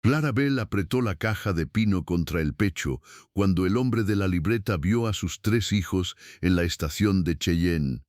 Clarabel apretó la caja de pino contra el pecho cuando el hombre de la libreta vio a sus 3 hijos en la estación de Cheyenne.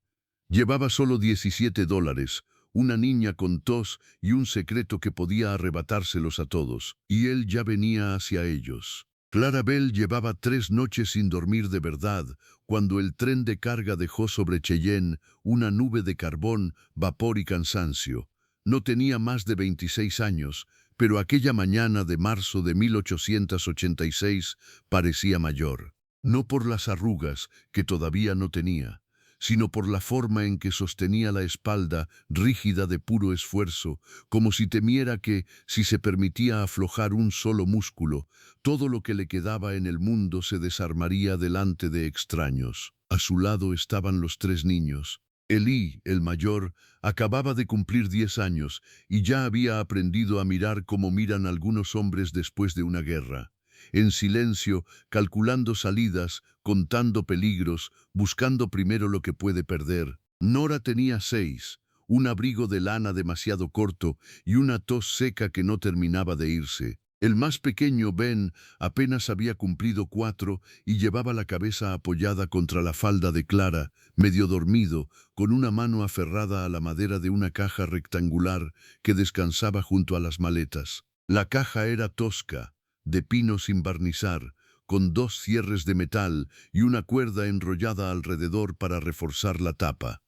Llevaba solo $17, una niña con tos y un secreto que podía arrebatárselos a todos, y él ya venía hacia ellos. Clarabel llevaba 3 noches sin dormir de verdad, cuando el tren de carga dejó sobre Cheyenne una nube de carbón, vapor y cansancio. No tenía más de 26 años, pero aquella mañana de marzo de 1886 parecía mayor. No por las arrugas, que todavía no tenía, sino por la forma en que sostenía la espalda, rígida de puro esfuerzo, como si temiera que, si se permitía aflojar un solo músculo, todo lo que le quedaba en el mundo se desarmaría delante de extraños. A su lado estaban los 3 niños. Elí, el mayor, acababa de cumplir 10 años y ya había aprendido a mirar como miran algunos hombres después de una guerra. En silencio, calculando salidas, contando peligros, buscando primero lo que puede perder. Nora tenía 6, un abrigo de lana demasiado corto y una tos seca que no terminaba de irse. El más pequeño, Ben, apenas había cumplido 4 y llevaba la cabeza apoyada contra la falda de Clara, medio dormido, con una mano aferrada a la madera de una caja rectangular que descansaba junto a las maletas. La caja era tosca, de pino sin barnizar, con 2 cierres de metal y una cuerda enrollada alrededor para reforzar la tapa.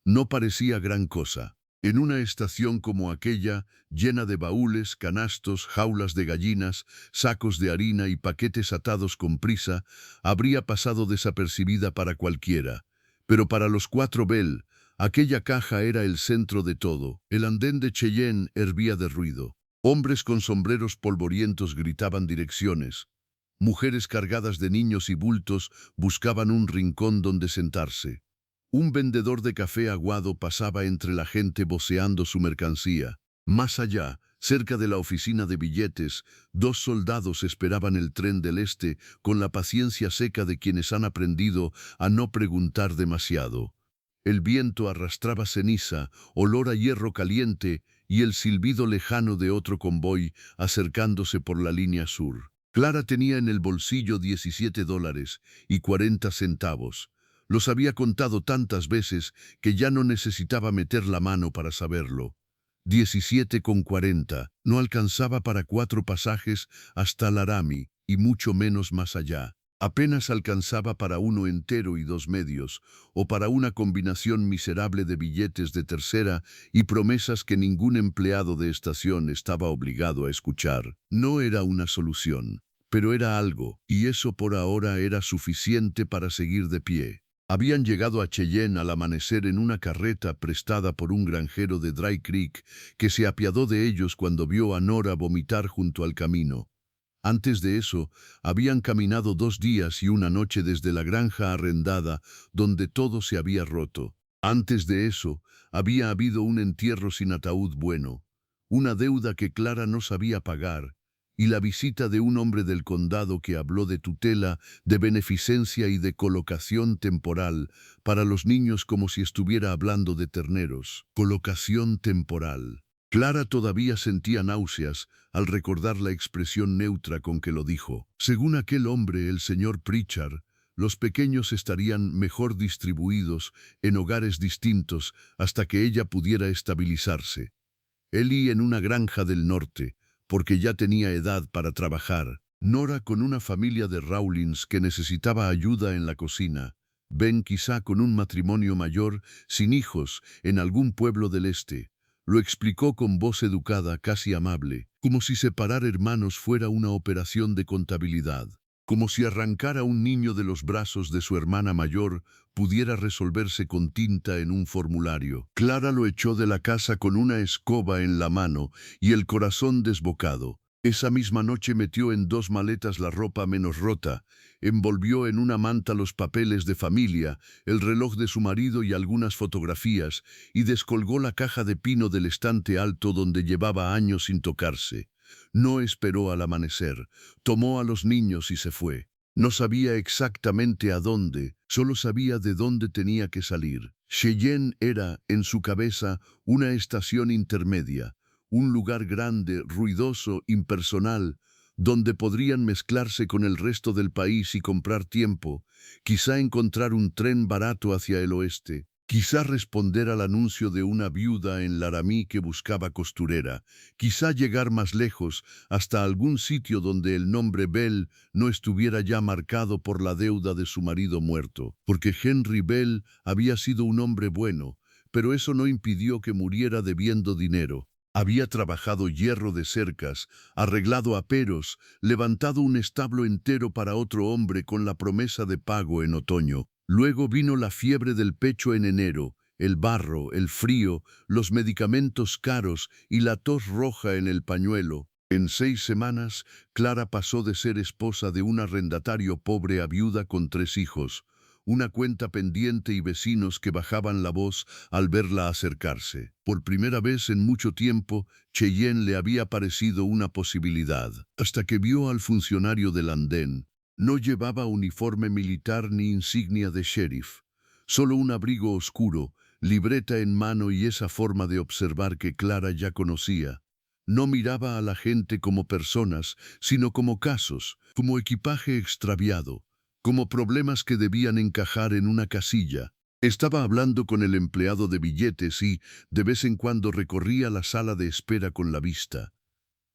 No parecía gran cosa. En una estación como aquella, llena de baúles, canastos, jaulas de gallinas, sacos de harina y paquetes atados con prisa, habría pasado desapercibida para cualquiera. Pero para los 4 Bell, aquella caja era el centro de todo. El andén de Cheyenne hervía de ruido. Hombres con sombreros polvorientos gritaban direcciones. Mujeres cargadas de niños y bultos buscaban un rincón donde sentarse. Un vendedor de café aguado pasaba entre la gente voceando su mercancía. Más allá, cerca de la oficina de billetes, 2 soldados esperaban el tren del este con la paciencia seca de quienes han aprendido a no preguntar demasiado. El viento arrastraba ceniza, olor a hierro caliente y el silbido lejano de otro convoy acercándose por la línea sur. Clara tenía en el bolsillo $17.40. Los había contado tantas veces que ya no necesitaba meter la mano para saberlo. 17,40. No alcanzaba para 4 pasajes hasta Laramie, y mucho menos más allá. Apenas alcanzaba para uno entero y 2 medios, o para una combinación miserable de billetes de tercera y promesas que ningún empleado de estación estaba obligado a escuchar. No era una solución, pero era algo, y eso por ahora era suficiente para seguir de pie. Habían llegado a Cheyenne al amanecer en una carreta prestada por un granjero de Dry Creek que se apiadó de ellos cuando vio a Nora vomitar junto al camino. Antes de eso, habían caminado 2 días y una noche desde la granja arrendada donde todo se había roto. Antes de eso, había habido un entierro sin ataúd bueno, una deuda que Clara no sabía pagar, y la visita de un hombre del condado que habló de tutela, de beneficencia y de colocación temporal para los niños como si estuviera hablando de terneros. Colocación temporal. Clara todavía sentía náuseas al recordar la expresión neutra con que lo dijo. Según aquel hombre, el señor Pritchard, los pequeños estarían mejor distribuidos en hogares distintos hasta que ella pudiera estabilizarse. Ellie en una granja del norte, porque ya tenía edad para trabajar. Nora con una familia de Rawlins que necesitaba ayuda en la cocina. Ben quizá con un matrimonio mayor, sin hijos, en algún pueblo del este. Lo explicó con voz educada, casi amable, como si separar hermanos fuera una operación de contabilidad, como si arrancar a un niño de los brazos de su hermana mayor pudiera resolverse con tinta en un formulario. Clara lo echó de la casa con una escoba en la mano y el corazón desbocado. Esa misma noche metió en 2 maletas la ropa menos rota, envolvió en una manta los papeles de familia, el reloj de su marido y algunas fotografías, y descolgó la caja de pino del estante alto donde llevaba años sin tocarse. No esperó al amanecer, tomó a los niños y se fue. No sabía exactamente a dónde, solo sabía de dónde tenía que salir. Cheyenne era, en su cabeza, una estación intermedia, un lugar grande, ruidoso, impersonal, donde podrían mezclarse con el resto del país y comprar tiempo, quizá encontrar un tren barato hacia el oeste, quizá responder al anuncio de una viuda en Laramie que buscaba costurera, quizá llegar más lejos, hasta algún sitio donde el nombre Bell no estuviera ya marcado por la deuda de su marido muerto, porque Henry Bell había sido un hombre bueno, pero eso no impidió que muriera debiendo dinero. Había trabajado hierro de cercas, arreglado aperos, levantado un establo entero para otro hombre con la promesa de pago en otoño. Luego vino la fiebre del pecho en enero, el barro, el frío, los medicamentos caros y la tos roja en el pañuelo. En 6 semanas, Clara pasó de ser esposa de un arrendatario pobre a viuda con 3 hijos, una cuenta pendiente y vecinos que bajaban la voz al verla acercarse. Por primera vez en mucho tiempo, Cheyenne le había parecido una posibilidad, hasta que vio al funcionario del andén. No llevaba uniforme militar ni insignia de sheriff, solo un abrigo oscuro, libreta en mano y esa forma de observar que Clara ya conocía. No miraba a la gente como personas, sino como casos, como equipaje extraviado, como problemas que debían encajar en una casilla. Estaba hablando con el empleado de billetes y, de vez en cuando, recorría la sala de espera con la vista.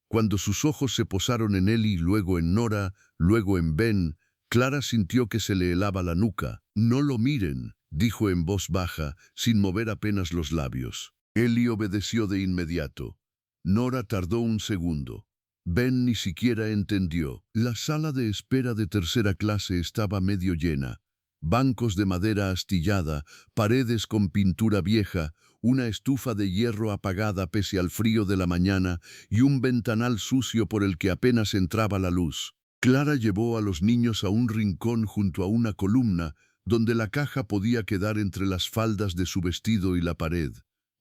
Cuando sus ojos se posaron en él y luego en Nora, luego en Ben, Clara sintió que se le helaba la nuca. «No lo miren», dijo en voz baja, sin mover apenas los labios. Ellie obedeció de inmediato. Nora tardó un segundo. Ben ni siquiera entendió. La sala de espera de tercera clase estaba medio llena. Bancos de madera astillada, paredes con pintura vieja, una estufa de hierro apagada pese al frío de la mañana y un ventanal sucio por el que apenas entraba la luz. Clara llevó a los niños a un rincón junto a una columna, donde la caja podía quedar entre las faldas de su vestido y la pared.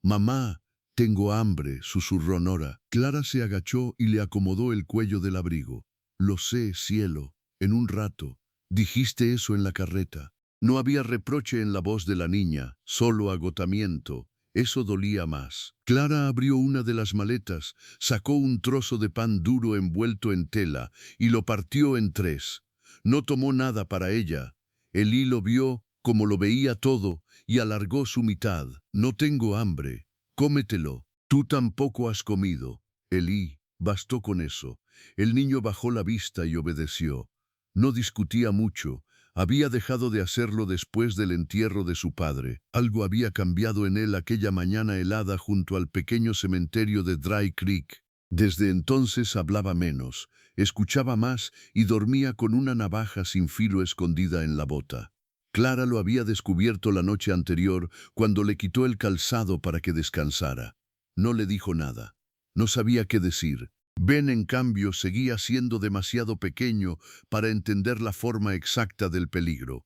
«Mamá, tengo hambre», susurró Nora. Clara se agachó y le acomodó el cuello del abrigo. «Lo sé, cielo, en un rato. Dijiste eso en la carreta». No había reproche en la voz de la niña, solo agotamiento. Eso dolía más. Clara abrió una de las maletas, sacó un trozo de pan duro envuelto en tela y lo partió en 3. No tomó nada para ella. Elí lo vio, como lo veía todo, y alargó su mitad. «No tengo hambre. Cómetelo. Tú tampoco has comido». «Elí, bastó con eso». El niño bajó la vista y obedeció. No discutía mucho. Había dejado de hacerlo después del entierro de su padre. Algo había cambiado en él aquella mañana helada junto al pequeño cementerio de Dry Creek. Desde entonces hablaba menos, escuchaba más y dormía con una navaja sin filo escondida en la bota. Clara lo había descubierto la noche anterior cuando le quitó el calzado para que descansara. No le dijo nada. No sabía qué decir. Ben, en cambio, seguía siendo demasiado pequeño para entender la forma exacta del peligro.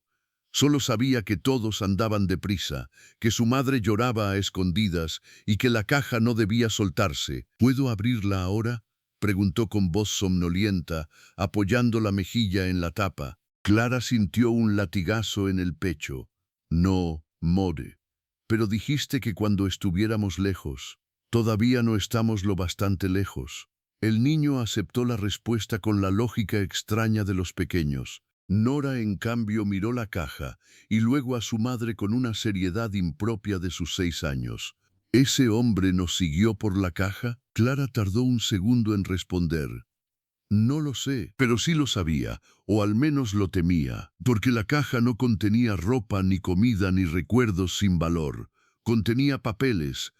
Solo sabía que todos andaban deprisa, que su madre lloraba a escondidas y que la caja no debía soltarse. «¿Puedo abrirla ahora?», preguntó con voz somnolienta, apoyando la mejilla en la tapa. Clara sintió un latigazo en el pecho. «No, Mode. Pero dijiste que cuando estuviéramos lejos. Todavía no estamos lo bastante lejos». El niño aceptó la respuesta con la lógica extraña de los pequeños. Nora, en cambio, miró la caja y luego a su madre con una seriedad impropia de sus 6 años. «¿Ese hombre nos siguió por la caja?». Clara tardó un segundo en responder. «No lo sé, pero sí lo sabía, o al menos lo temía, porque la caja no contenía ropa, ni comida, ni recuerdos sin valor. Contenía papeles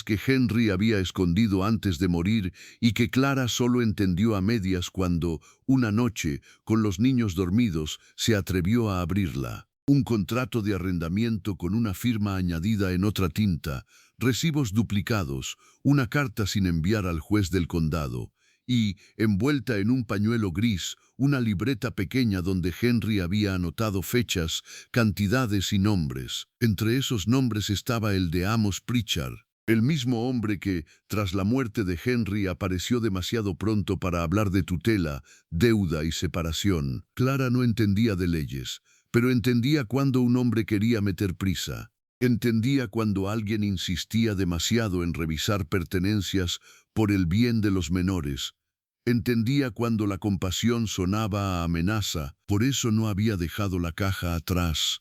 que Henry había escondido antes de morir y que Clara solo entendió a medias cuando, una noche, con los niños dormidos, se atrevió a abrirla. Un contrato de arrendamiento con una firma añadida en otra tinta, recibos duplicados, una carta sin enviar al juez del condado y, envuelta en un pañuelo gris, una libreta pequeña donde Henry había anotado fechas, cantidades y nombres. Entre esos nombres estaba el de Amos Pritchard, el mismo hombre que, tras la muerte de Henry, apareció demasiado pronto para hablar de tutela, deuda y separación. Clara no entendía de leyes, pero entendía cuando un hombre quería meter prisa. Entendía cuando alguien insistía demasiado en revisar pertenencias por el bien de los menores. Entendía cuando la compasión sonaba a amenaza, por eso no había dejado la caja atrás.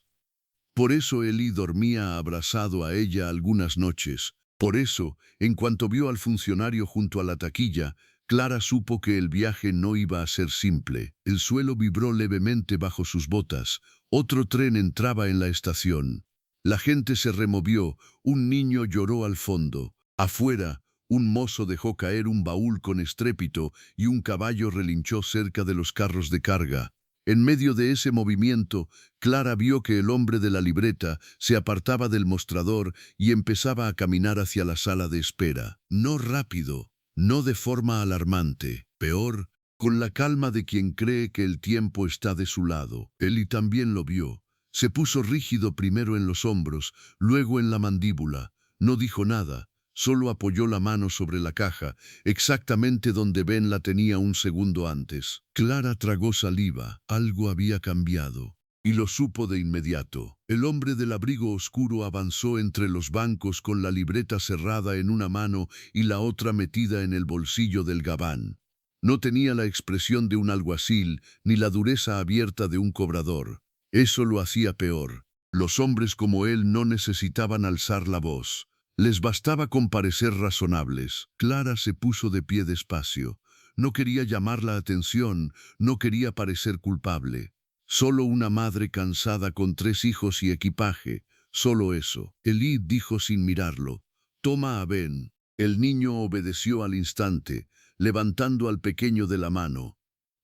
Por eso Eli dormía abrazado a ella algunas noches. Por eso, en cuanto vio al funcionario junto a la taquilla, Clara supo que el viaje no iba a ser simple. El suelo vibró levemente bajo sus botas. Otro tren entraba en la estación. La gente se removió, un niño lloró al fondo. Afuera, un mozo dejó caer un baúl con estrépito y un caballo relinchó cerca de los carros de carga. En medio de ese movimiento, Clara vio que el hombre de la libreta se apartaba del mostrador y empezaba a caminar hacia la sala de espera. No rápido, no de forma alarmante, peor, con la calma de quien cree que el tiempo está de su lado. Eli también lo vio. Se puso rígido primero en los hombros, luego en la mandíbula. No dijo nada, solo apoyó la mano sobre la caja, exactamente donde Ben la tenía un segundo antes. Clara tragó saliva, algo había cambiado. Y lo supo de inmediato. El hombre del abrigo oscuro avanzó entre los bancos con la libreta cerrada en una mano y la otra metida en el bolsillo del gabán. No tenía la expresión de un alguacil ni la dureza abierta de un cobrador. Eso lo hacía peor. Los hombres como él no necesitaban alzar la voz. Les bastaba con parecer razonables. Clara se puso de pie despacio. No quería llamar la atención, no quería parecer culpable. Solo una madre cansada con 3 hijos y equipaje. Solo eso. Eli dijo sin mirarlo: «Toma a Ben». El niño obedeció al instante, levantando al pequeño de la mano.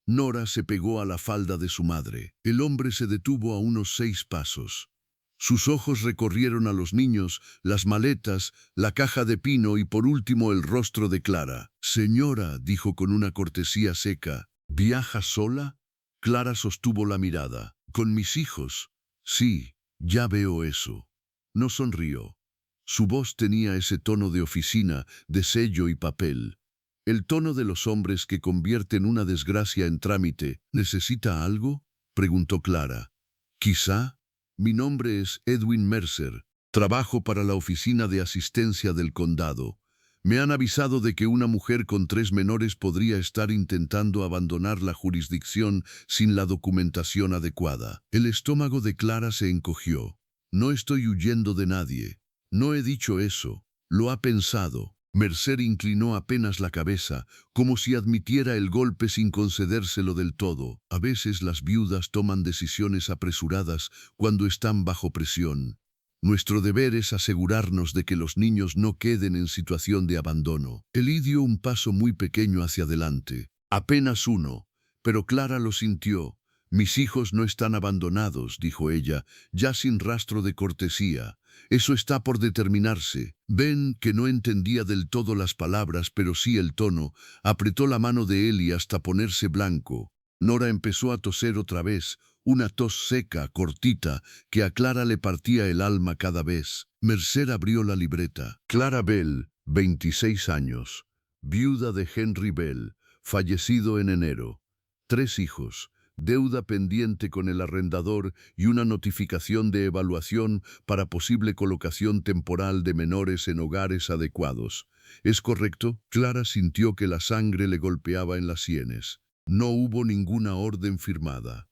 Nora se pegó a la falda de su madre. El hombre se detuvo a unos 6 pasos. Sus ojos recorrieron a los niños, las maletas, la caja de pino y por último el rostro de Clara. «Señora», dijo con una cortesía seca, «¿viaja sola?» Clara sostuvo la mirada. «¿Con mis hijos?» «Sí, ya veo eso». No sonrió. Su voz tenía ese tono de oficina, de sello y papel. El tono de los hombres que convierten una desgracia en trámite. «¿Necesita algo?», preguntó Clara. «Quizá. Mi nombre es Edwin Mercer. Trabajo para la oficina de asistencia del condado. Me han avisado de que una mujer con 3 menores podría estar intentando abandonar la jurisdicción sin la documentación adecuada». El estómago de Clara se encogió. «No estoy huyendo de nadie. No he dicho eso. Lo ha pensado». Mercer inclinó apenas la cabeza, como si admitiera el golpe sin concedérselo del todo. A veces las viudas toman decisiones apresuradas cuando están bajo presión. Nuestro deber es asegurarnos de que los niños no queden en situación de abandono. Eli dio un paso muy pequeño hacia adelante. Apenas uno, pero Clara lo sintió. «Mis hijos no están abandonados», dijo ella, ya sin rastro de cortesía. «Eso está por determinarse». Ben, que no entendía del todo las palabras, pero sí el tono, apretó la mano de Eli hasta ponerse blanco. Nora empezó a toser otra vez, una tos seca, cortita, que a Clara le partía el alma cada vez. Mercer abrió la libreta. «Clara Bell, 26 años, viuda de Henry Bell, fallecido en enero. 3 hijos. Deuda pendiente con el arrendador y una notificación de evaluación para posible colocación temporal de menores en hogares adecuados. ¿Es correcto?». Clara sintió que la sangre le golpeaba en las sienes. No hubo ninguna orden firmada.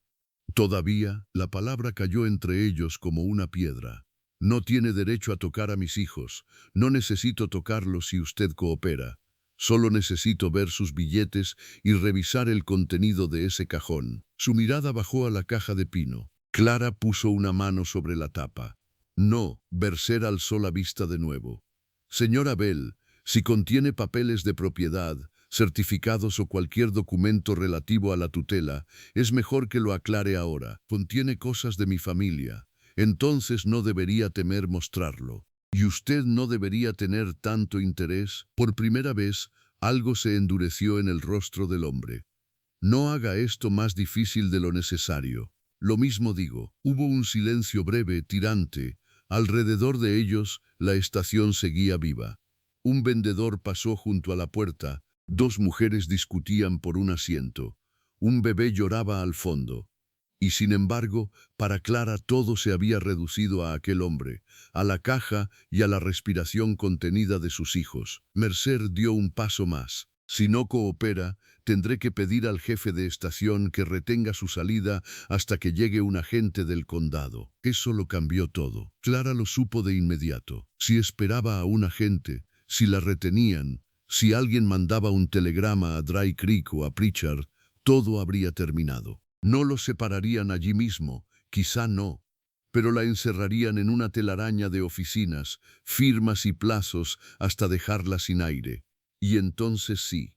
Todavía, la palabra cayó entre ellos como una piedra. «No tiene derecho a tocar a mis hijos. No necesito tocarlos si usted coopera. Solo necesito ver sus billetes y revisar el contenido de ese cajón». Su mirada bajó a la caja de pino. Clara puso una mano sobre la tapa. «No», Mercer alzó la vista de nuevo. «Señora Bell, si contiene papeles de propiedad, certificados o cualquier documento relativo a la tutela, es mejor que lo aclare ahora. Contiene cosas de mi familia. Entonces no debería temer mostrarlo. Y usted no debería tener tanto interés». Por primera vez, algo se endureció en el rostro del hombre. «No haga esto más difícil de lo necesario». «Lo mismo digo». Hubo un silencio breve, tirante. Alrededor de ellos, la estación seguía viva. Un vendedor pasó junto a la puerta. 2 mujeres discutían por un asiento. Un bebé lloraba al fondo. Y sin embargo, para Clara todo se había reducido a aquel hombre, a la caja y a la respiración contenida de sus hijos. Mercer dio un paso más. Si no coopera, tendré que pedir al jefe de estación que retenga su salida hasta que llegue un agente del condado. Eso lo cambió todo. Clara lo supo de inmediato. Si esperaba a un agente, si la retenían, si alguien mandaba un telegrama a Dry Creek o a Pritchard, todo habría terminado. No los separarían allí mismo, quizá no, pero la encerrarían en una telaraña de oficinas, firmas y plazos hasta dejarla sin aire. Y entonces sí,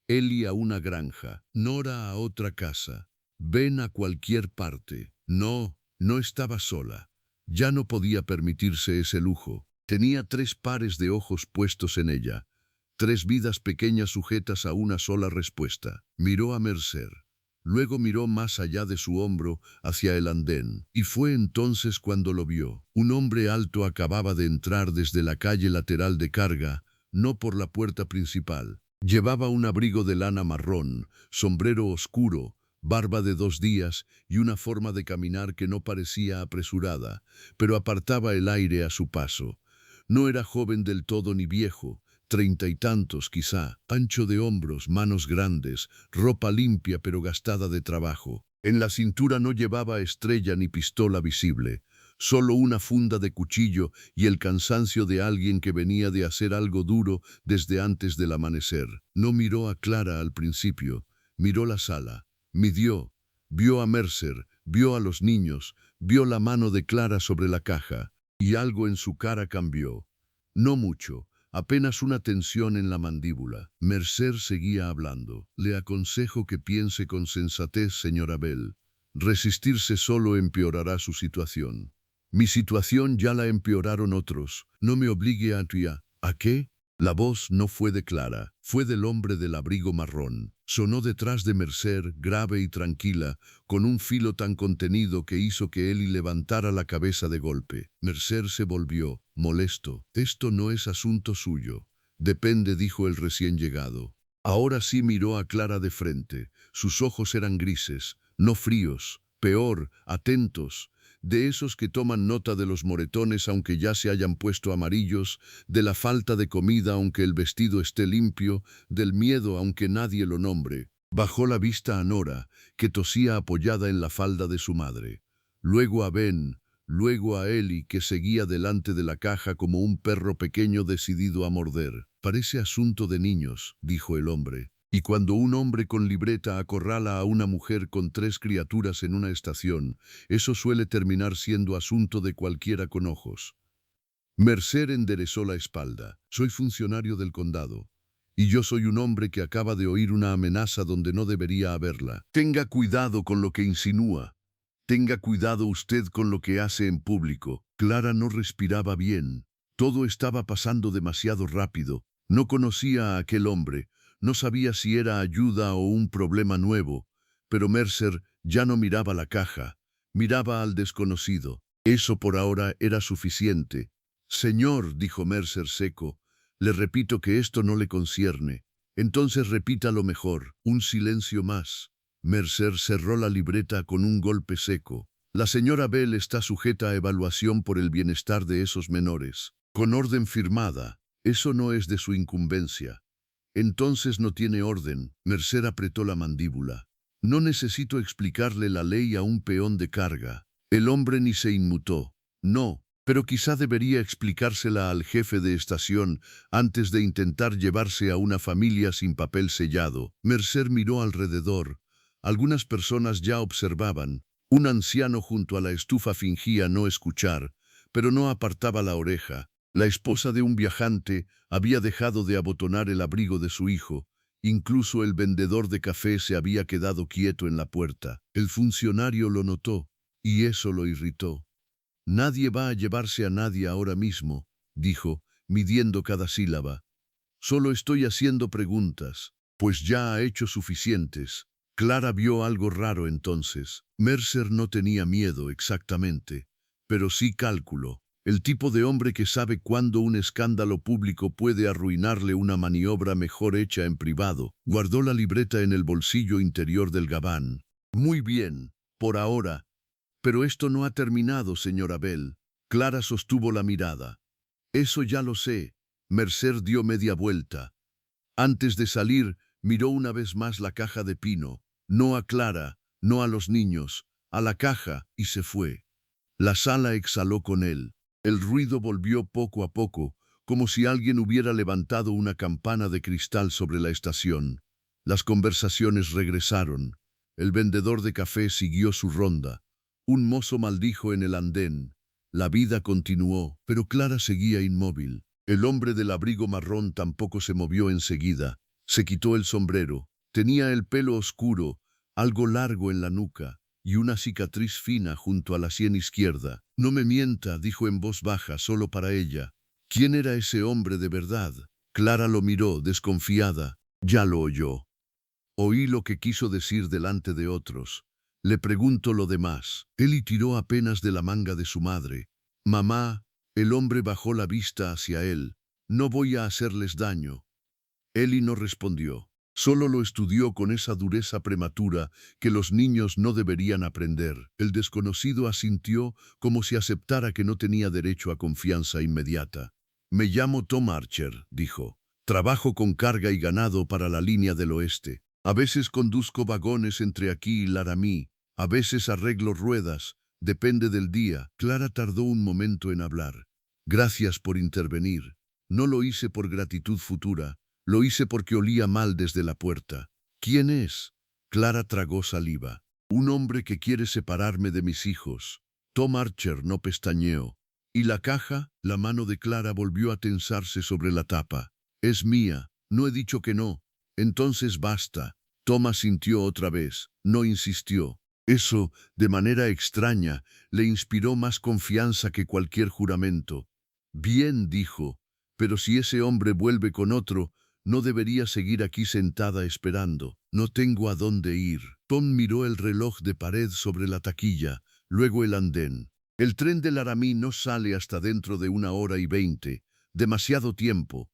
Ellie a una granja, Nora a otra casa, Ben a cualquier parte. No, no estaba sola. Ya no podía permitirse ese lujo. Tenía 3 pares de ojos puestos en ella, 3 vidas pequeñas sujetas a una sola respuesta. Miró a Mercer. Luego miró más allá de su hombro hacia el andén, y fue entonces cuando lo vio. Un hombre alto acababa de entrar desde la calle lateral de carga, no por la puerta principal. Llevaba un abrigo de lana marrón, sombrero oscuro, barba de 2 días y una forma de caminar que no parecía apresurada, pero apartaba el aire a su paso. No era joven del todo ni viejo, 30 y tantos quizá, ancho de hombros, manos grandes, ropa limpia pero gastada de trabajo. En la cintura no llevaba estrella ni pistola visible, solo una funda de cuchillo y el cansancio de alguien que venía de hacer algo duro desde antes del amanecer. No miró a Clara al principio, miró la sala, midió, vio a Mercer, vio a los niños, vio la mano de Clara sobre la caja, y algo en su cara cambió. No mucho. Apenas una tensión en la mandíbula. Mercer seguía hablando. Le aconsejo que piense con sensatez, señora Bell. Resistirse solo empeorará su situación. Mi situación ya la empeoraron otros. No me obligue a tuya. ¿A qué? La voz no fue de Clara, fue del hombre del abrigo marrón. Sonó detrás de Mercer, grave y tranquila, con un filo tan contenido que hizo que Ellie levantara la cabeza de golpe. Mercer se volvió, molesto. Esto no es asunto suyo. Depende, dijo el recién llegado. Ahora sí miró a Clara de frente. Sus ojos eran grises, no fríos, peor, atentos. De esos que toman nota de los moretones aunque ya se hayan puesto amarillos, de la falta de comida aunque el vestido esté limpio, del miedo aunque nadie lo nombre. Bajó la vista a Nora, que tosía apoyada en la falda de su madre. Luego a Ben, luego a Ellie, que seguía delante de la caja como un perro pequeño decidido a morder. Parece asunto de niños, dijo el hombre. Y cuando un hombre con libreta acorrala a una mujer con 3 criaturas en una estación, eso suele terminar siendo asunto de cualquiera con ojos. Mercer enderezó la espalda. Soy funcionario del condado. Y yo soy un hombre que acaba de oír una amenaza donde no debería haberla. Tenga cuidado con lo que insinúa. Tenga cuidado usted con lo que hace en público. Clara no respiraba bien. Todo estaba pasando demasiado rápido. No conocía a aquel hombre. No sabía si era ayuda o un problema nuevo, pero Mercer ya no miraba la caja, miraba al desconocido. Eso por ahora era suficiente. Señor, dijo Mercer seco, le repito que esto no le concierne. Entonces repítalo mejor. Un silencio más. Mercer cerró la libreta con un golpe seco. La señora Bell está sujeta a evaluación por el bienestar de esos menores. Con orden firmada. Eso no es de su incumbencia. Entonces no tiene orden. Mercer apretó la mandíbula. No necesito explicarle la ley a un peón de carga. El hombre ni se inmutó. No, pero quizá debería explicársela al jefe de estación antes de intentar llevarse a una familia sin papel sellado. Mercer miró alrededor. Algunas personas ya observaban. Un anciano junto a la estufa fingía no escuchar, pero no apartaba la oreja. La esposa de un viajante había dejado de abotonar el abrigo de su hijo. Incluso el vendedor de café se había quedado quieto en la puerta. El funcionario lo notó, y eso lo irritó. Nadie va a llevarse a nadie ahora mismo, dijo, midiendo cada sílaba. Solo estoy haciendo preguntas, pues ya ha hecho suficientes. Clara vio algo raro entonces. Mercer no tenía miedo exactamente, pero sí cálculo. El tipo de hombre que sabe cuándo un escándalo público puede arruinarle una maniobra mejor hecha en privado. Guardó la libreta en el bolsillo interior del gabán. Muy bien, Por ahora. Pero esto no ha terminado, señora Bell. Clara sostuvo la mirada. Eso ya lo sé. Mercer dio media vuelta. Antes de salir, miró una vez más la caja de pino. No a Clara, no a los niños, a la caja, y se fue. La sala exhaló con él. El ruido volvió poco a poco, como si alguien hubiera levantado una campana de cristal sobre la estación. Las conversaciones regresaron. El vendedor de café siguió su ronda. Un mozo maldijo en el andén. La vida continuó, pero Clara seguía inmóvil. El hombre del abrigo marrón tampoco se movió enseguida. Se quitó el sombrero. Tenía el pelo oscuro, algo largo en la nuca, y una cicatriz fina junto a la sien izquierda. No me mienta, dijo en voz baja, solo para ella. ¿Quién era ese hombre de verdad? Clara lo miró, desconfiada. Ya lo oyó. Oí lo que quiso decir delante de otros. Le pregunto lo demás. Eli tiró apenas de la manga de su madre. Mamá, el hombre bajó la vista hacia él. No voy a hacerles daño. Eli no respondió. Solo lo estudió con esa dureza prematura que los niños no deberían aprender. El desconocido asintió como si aceptara que no tenía derecho a confianza inmediata. Me llamo Tom Archer, dijo. Trabajo con carga y ganado para la línea del oeste. A veces conduzco vagones entre aquí y Laramie. A veces arreglo ruedas. Depende del día. Clara tardó un momento en hablar. Gracias por intervenir. No lo hice por gratitud futura. Lo hice porque olía mal desde la puerta. ¿Quién es? Clara tragó saliva. Un hombre que quiere separarme de mis hijos. Tom Archer no pestañeó. ¿Y la caja? La mano de Clara volvió a tensarse sobre la tapa. Es mía. No he dicho que no. Entonces basta. Tom asintió otra vez. No insistió. Eso, de manera extraña, le inspiró más confianza que cualquier juramento. Bien, dijo. Pero si ese hombre vuelve con otro, no debería seguir aquí sentada esperando. No tengo a dónde ir. Tom miró el reloj de pared sobre la taquilla, luego el andén. El tren de Laramie no sale hasta dentro de 1 hora y 20. Demasiado tiempo.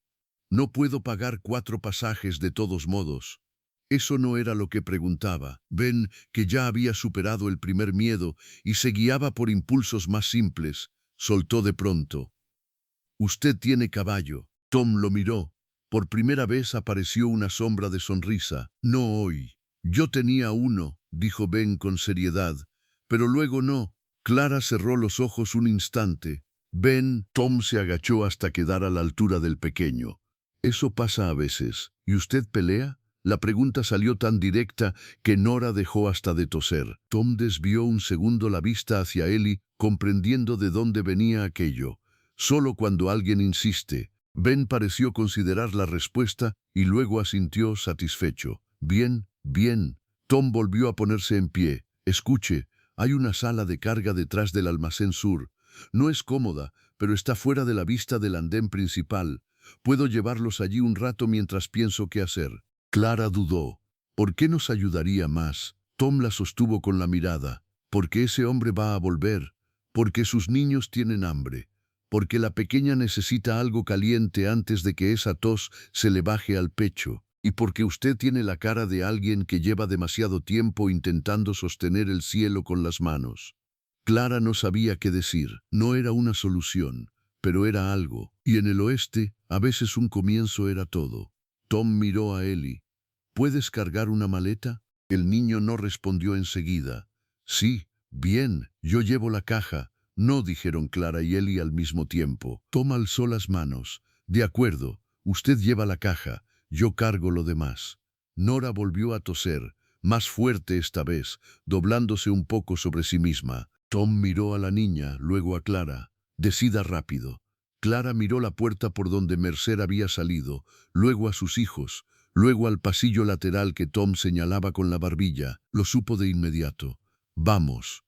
No puedo pagar 4 pasajes de todos modos. Eso no era lo que preguntaba. Ben, que ya había superado el primer miedo y se guiaba por impulsos más simples, soltó de pronto. Usted tiene caballo. Tom lo miró. Por primera vez apareció una sombra de sonrisa. No hoy. Yo tenía uno, dijo Ben con seriedad, pero luego no. Clara cerró los ojos un instante. Ben, Tom se agachó hasta quedar a la altura del pequeño. Eso pasa a veces. ¿Y usted pelea? La pregunta salió tan directa que Nora dejó hasta de toser. Tom desvió un segundo la vista hacia Ellie, comprendiendo de dónde venía aquello. Solo cuando alguien insiste. Ben pareció considerar la respuesta y luego asintió satisfecho. Bien, bien. Tom volvió a ponerse en pie. Escuche, hay una sala de carga detrás del almacén sur. No es cómoda, pero está fuera de la vista del andén principal. Puedo llevarlos allí un rato mientras pienso qué hacer. Clara dudó. ¿Por qué nos ayudaría más? Tom la sostuvo con la mirada. Porque ese hombre va a volver. Porque sus niños tienen hambre. Porque la pequeña necesita algo caliente antes de que esa tos se le baje al pecho, y porque usted tiene la cara de alguien que lleva demasiado tiempo intentando sostener el cielo con las manos. Clara no sabía qué decir. No era una solución, pero era algo, y en el oeste, a veces un comienzo era todo. Tom miró a Ellie. ¿Puedes cargar una maleta? El niño no respondió enseguida. Sí, bien, yo llevo la caja. No, dijeron Clara y Ellie al mismo tiempo. Tom alzó las manos. De acuerdo, usted lleva la caja, yo cargo lo demás. Nora volvió a toser, más fuerte esta vez, doblándose un poco sobre sí misma. Tom miró a la niña, luego a Clara. Decida rápido. Clara miró la puerta por donde Mercer había salido, luego a sus hijos, luego al pasillo lateral que Tom señalaba con la barbilla. Lo supo de inmediato. Vamos.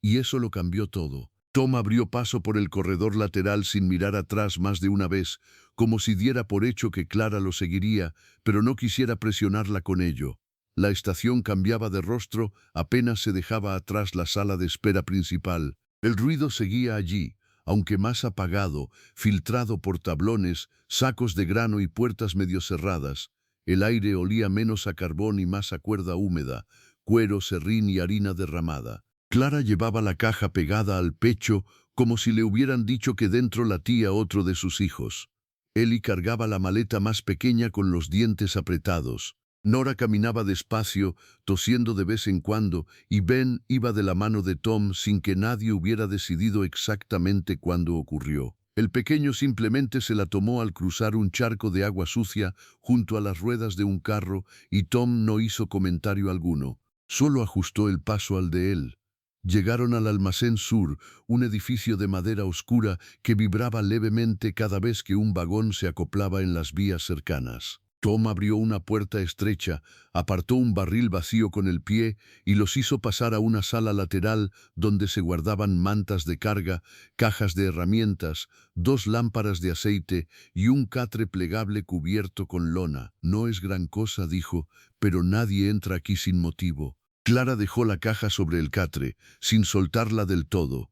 Y eso lo cambió todo. Tom abrió paso por el corredor lateral sin mirar atrás más de una vez, como si diera por hecho que Clara lo seguiría, pero no quisiera presionarla con ello. La estación cambiaba de rostro, apenas se dejaba atrás la sala de espera principal. El ruido seguía allí, aunque más apagado, filtrado por tablones, sacos de grano y puertas medio cerradas. El aire olía menos a carbón y más a cuerda húmeda. cuero, serrín y harina derramada. Clara llevaba la caja pegada al pecho como si le hubieran dicho que dentro latía otro de sus hijos. Ellie cargaba la maleta más pequeña con los dientes apretados. Nora caminaba despacio, tosiendo de vez en cuando, y Ben iba de la mano de Tom sin que nadie hubiera decidido exactamente cuándo ocurrió. El pequeño simplemente se la tomó al cruzar un charco de agua sucia junto a las ruedas de un carro y Tom no hizo comentario alguno. Solo ajustó el paso al de él. Llegaron al Almacén Sur, un edificio de madera oscura que vibraba levemente cada vez que un vagón se acoplaba en las vías cercanas. Tom abrió una puerta estrecha, apartó un barril vacío con el pie y los hizo pasar a una sala lateral donde se guardaban mantas de carga, cajas de herramientas, 2 lámparas de aceite y un catre plegable cubierto con lona. No es gran cosa, dijo, pero nadie entra aquí sin motivo. Clara dejó la caja sobre el catre, sin soltarla del todo.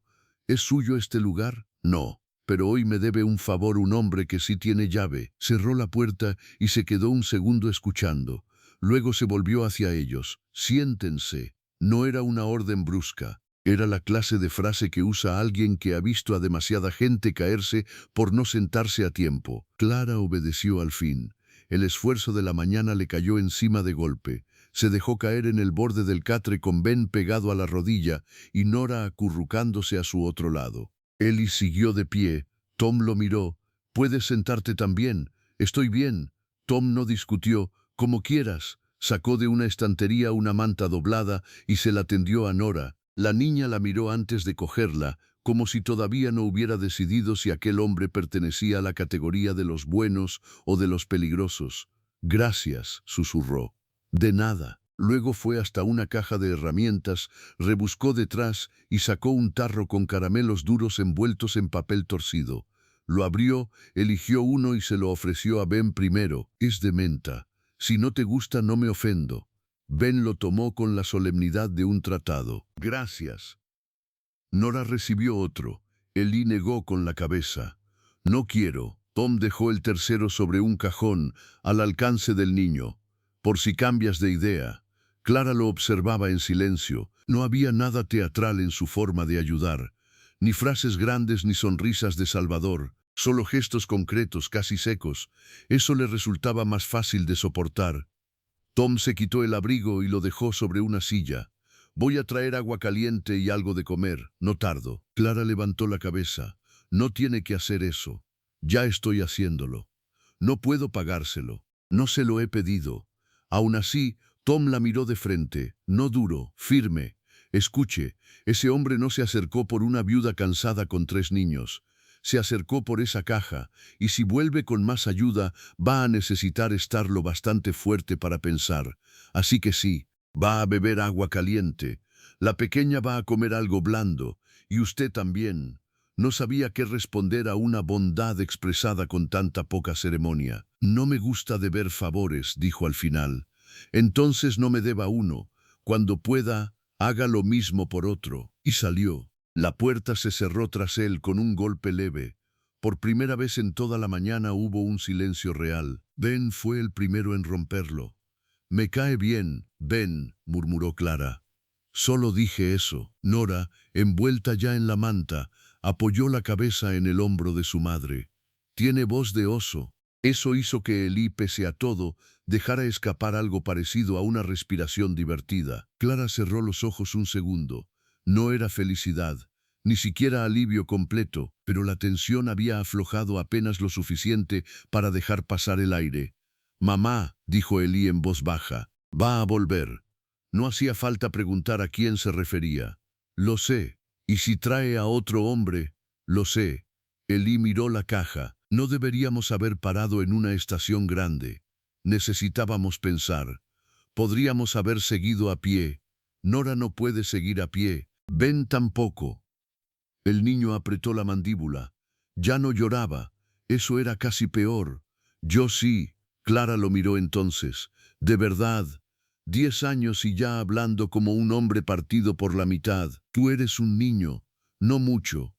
¿Es suyo este lugar? No. Pero hoy me debe un favor un hombre que sí tiene llave. Cerró la puerta y se quedó un segundo escuchando. Luego se volvió hacia ellos. Siéntense. No era una orden brusca. Era la clase de frase que usa alguien que ha visto a demasiada gente caerse por no sentarse a tiempo. Clara obedeció al fin. El esfuerzo de la mañana le cayó encima de golpe. Se dejó caer en el borde del catre con Ben pegado a la rodilla y Nora acurrucándose a su otro lado. Ellie siguió de pie. Tom lo miró. «Puedes sentarte también. Estoy bien». Tom no discutió. «Como quieras». Sacó de una estantería una manta doblada y se la tendió a Nora. La niña la miró antes de cogerla, como si todavía no hubiera decidido si aquel hombre pertenecía a la categoría de los buenos o de los peligrosos. «Gracias», susurró. «De nada». Luego fue hasta una caja de herramientas, rebuscó detrás y sacó un tarro con caramelos duros envueltos en papel torcido. Lo abrió, eligió uno y se lo ofreció a Ben primero. «Es de menta. Si no te gusta, no me ofendo». Ben lo tomó con la solemnidad de un tratado. «Gracias». Nora recibió otro. Ellie negó con la cabeza. «No quiero». Tom dejó el tercero sobre un cajón, al alcance del niño. «Por si cambias de idea». Clara lo observaba en silencio. No había nada teatral en su forma de ayudar. Ni frases grandes ni sonrisas de Salvador. Solo gestos concretos, casi secos. Eso le resultaba más fácil de soportar. Tom se quitó el abrigo y lo dejó sobre una silla. «Voy a traer agua caliente y algo de comer. No tardo». Clara levantó la cabeza. «No tiene que hacer eso. Ya estoy haciéndolo. No puedo pagárselo. No se lo he pedido». Aún así, Tom la miró de frente, no duro, firme. «Escuche, ese hombre no se acercó por una viuda cansada con 3 niños. Se acercó por esa caja, y si vuelve con más ayuda, va a necesitar estar lo bastante fuerte para pensar. Así que sí, va a beber agua caliente. La pequeña va a comer algo blando, y usted también». No sabía qué responder a una bondad expresada con tanta poca ceremonia. «No me gusta deber favores», dijo al final. «Entonces no me deba uno. Cuando pueda, haga lo mismo por otro». Y salió. La puerta se cerró tras él con un golpe leve. Por primera vez en toda la mañana hubo un silencio real. Ben fue el primero en romperlo. «Me cae bien, Ben», murmuró Clara. «Solo dije eso». Nora, envuelta ya en la manta, apoyó la cabeza en el hombro de su madre. «Tiene voz de oso». Eso hizo que Ellie, pese a todo, dejara escapar algo parecido a una respiración divertida. Clara cerró los ojos un segundo. No era felicidad, ni siquiera alivio completo, pero la tensión había aflojado apenas lo suficiente para dejar pasar el aire. «Mamá», dijo Ellie en voz baja, «va a volver». No hacía falta preguntar a quién se refería. «Lo sé. Y si trae a otro hombre». «Lo sé». Ellie miró la caja. «No deberíamos haber parado en una estación grande. Necesitábamos pensar. Podríamos haber seguido a pie. Nora no puede seguir a pie. Ben tampoco». El niño apretó la mandíbula. Ya no lloraba. Eso era casi peor. «Yo sí». Clara lo miró entonces. «De verdad. 10 años y ya hablando como un hombre partido por la mitad. Tú eres un niño. No mucho».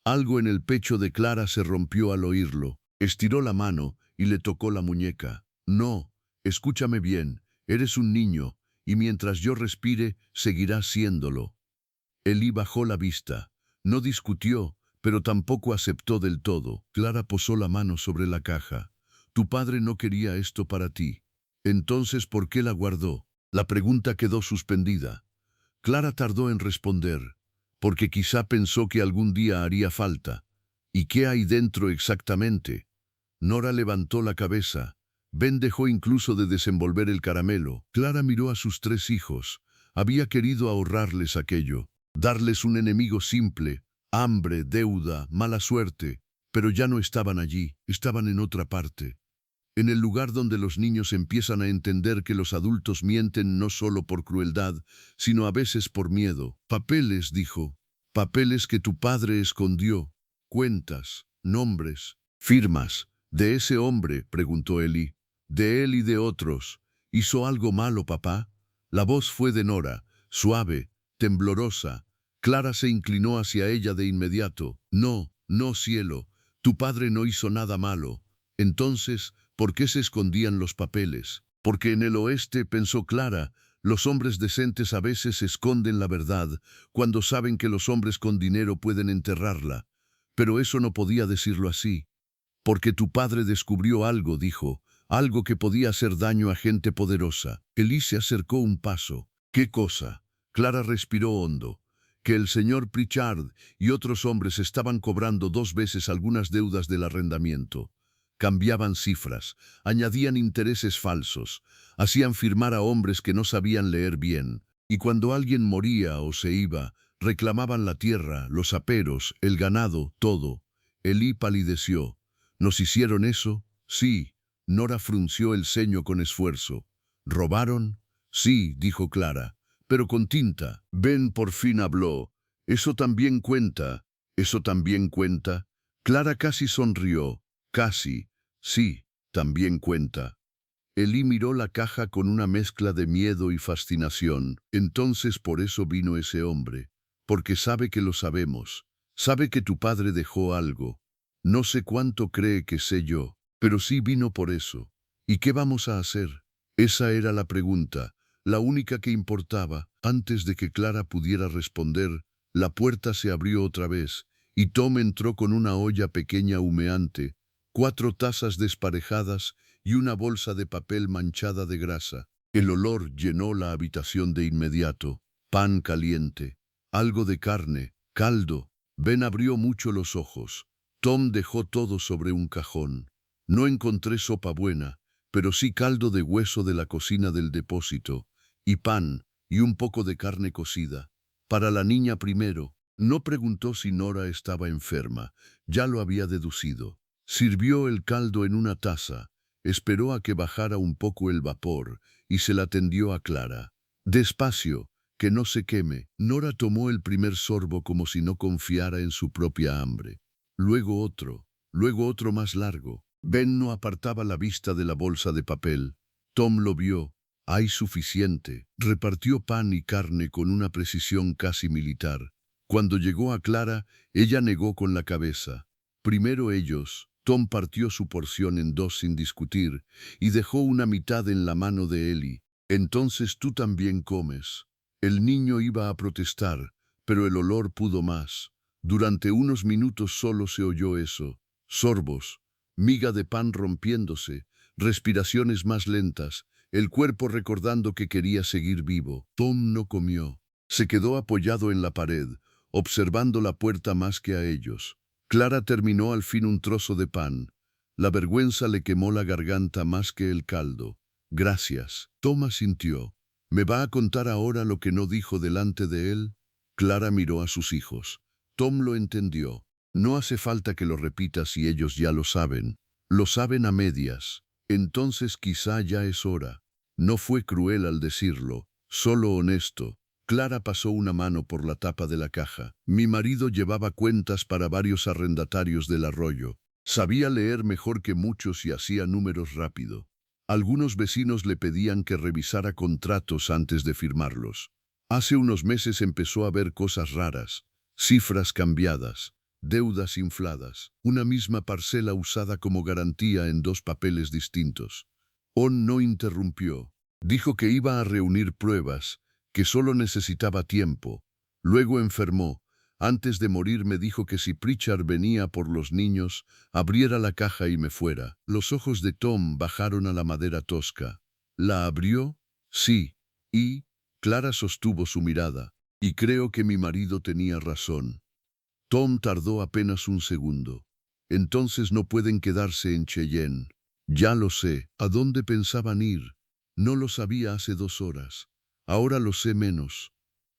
Algo en el pecho de Clara se rompió al oírlo. Estiró la mano y le tocó la muñeca. «No, escúchame bien, eres un niño, y mientras yo respire, seguirá siéndolo. Elí bajó la vista. No discutió, pero tampoco aceptó del todo. Clara posó la mano sobre la caja. Tu padre no quería esto para ti. Entonces, ¿por qué la guardó? La pregunta quedó suspendida. Clara tardó en responder, porque quizá pensó que algún día haría falta. ¿Y qué hay dentro exactamente? Nora levantó la cabeza. Ben dejó incluso de desenvolver el caramelo. Clara miró a sus 3 hijos. Había querido ahorrarles aquello, darles un enemigo simple, hambre, deuda, mala suerte, pero ya no estaban allí, estaban en otra parte. En el lugar donde los niños empiezan a entender que los adultos mienten no solo por crueldad, sino a veces por miedo. Papeles, dijo, papeles que tu padre escondió, cuentas, nombres, firmas. ¿De ese hombre?, preguntó Elí. De él y de otros. ¿Hizo algo malo, papá? La voz fue de Nora, suave, temblorosa. Clara se inclinó hacia ella de inmediato. No, no, cielo, tu padre no hizo nada malo. Entonces, ¿por qué se escondían los papeles? Porque en el oeste, pensó Clara, los hombres decentes a veces esconden la verdad cuando saben que los hombres con dinero pueden enterrarla. Pero eso no podía decirlo así. Porque tu padre descubrió algo, dijo, algo que podía hacer daño a gente poderosa. Elí se acercó un paso. ¿Qué cosa? Clara respiró hondo. Que el señor Pritchard y otros hombres estaban cobrando 2 veces algunas deudas del arrendamiento. Cambiaban cifras, añadían intereses falsos, hacían firmar a hombres que no sabían leer bien, y cuando alguien moría o se iba, reclamaban la tierra, los aperos, el ganado, todo. Elí palideció. ¿Nos hicieron eso? Sí. Nora frunció el ceño con esfuerzo. ¿Robaron? Sí, dijo Clara, pero con tinta. Ben por fin habló. Eso también cuenta. ¿Eso también cuenta? Clara casi sonrió. Casi. Sí, también cuenta. Elí miró la caja con una mezcla de miedo y fascinación. Entonces por eso vino ese hombre. Porque sabe que lo sabemos. Sabe que tu padre dejó algo. No sé cuánto cree que sé yo, pero sí vino por eso. ¿Y qué vamos a hacer? Esa era la pregunta, la única que importaba. Antes de que Clara pudiera responder, la puerta se abrió otra vez, y Tom entró con una olla pequeña humeante, 4 tazas desparejadas y una bolsa de papel manchada de grasa. El olor llenó la habitación de inmediato. Pan caliente, algo de carne, caldo. Ben abrió mucho los ojos. Tom dejó todo sobre un cajón. No encontré sopa buena, pero sí caldo de hueso de la cocina del depósito, y pan, y un poco de carne cocida. Para la niña primero. No preguntó si Nora estaba enferma, ya lo había deducido. Sirvió el caldo en una taza, esperó a que bajara un poco el vapor, y se la tendió a Clara. Despacio, que no se queme. Nora tomó el primer sorbo como si no confiara en su propia hambre. Luego otro más largo. Ben no apartaba la vista de la bolsa de papel. Tom lo vio. Hay suficiente. Repartió pan y carne con una precisión casi militar. Cuando llegó a Clara, ella negó con la cabeza. Primero ellos. Tom partió su porción en 2 sin discutir y dejó una mitad en la mano de Elí. Entonces tú también comes. El niño iba a protestar, pero el olor pudo más. Durante unos minutos solo se oyó eso. Sorbos, miga de pan rompiéndose, respiraciones más lentas, el cuerpo recordando que quería seguir vivo. Tom no comió. Se quedó apoyado en la pared, observando la puerta más que a ellos. Clara terminó al fin un trozo de pan. La vergüenza le quemó la garganta más que el caldo. Gracias. Tom asintió. ¿Me va a contar ahora lo que no dijo delante de él? Clara miró a sus hijos. Tom lo entendió. No hace falta que lo repita si ellos ya lo saben. Lo saben a medias. Entonces quizá ya es hora. No fue cruel al decirlo, solo honesto. Clara pasó una mano por la tapa de la caja. Mi marido llevaba cuentas para varios arrendatarios del arroyo. Sabía leer mejor que muchos y hacía números rápido. Algunos vecinos le pedían que revisara contratos antes de firmarlos. Hace unos meses empezó a ver cosas raras. Cifras cambiadas, deudas infladas, una misma parcela usada como garantía en 2 papeles distintos. On no interrumpió. Dijo que iba a reunir pruebas, que solo necesitaba tiempo. Luego enfermó. Antes de morir me dijo que si Pritchard venía por los niños, abriera la caja y me fuera. Los ojos de Tom bajaron a la madera tosca. ¿La abrió? Sí. Y Clara sostuvo su mirada. Y creo que mi marido tenía razón. Tom tardó apenas un segundo. Entonces no pueden quedarse en Cheyenne. Ya lo sé. ¿A dónde pensaban ir? No lo sabía hace 2 horas. Ahora lo sé menos.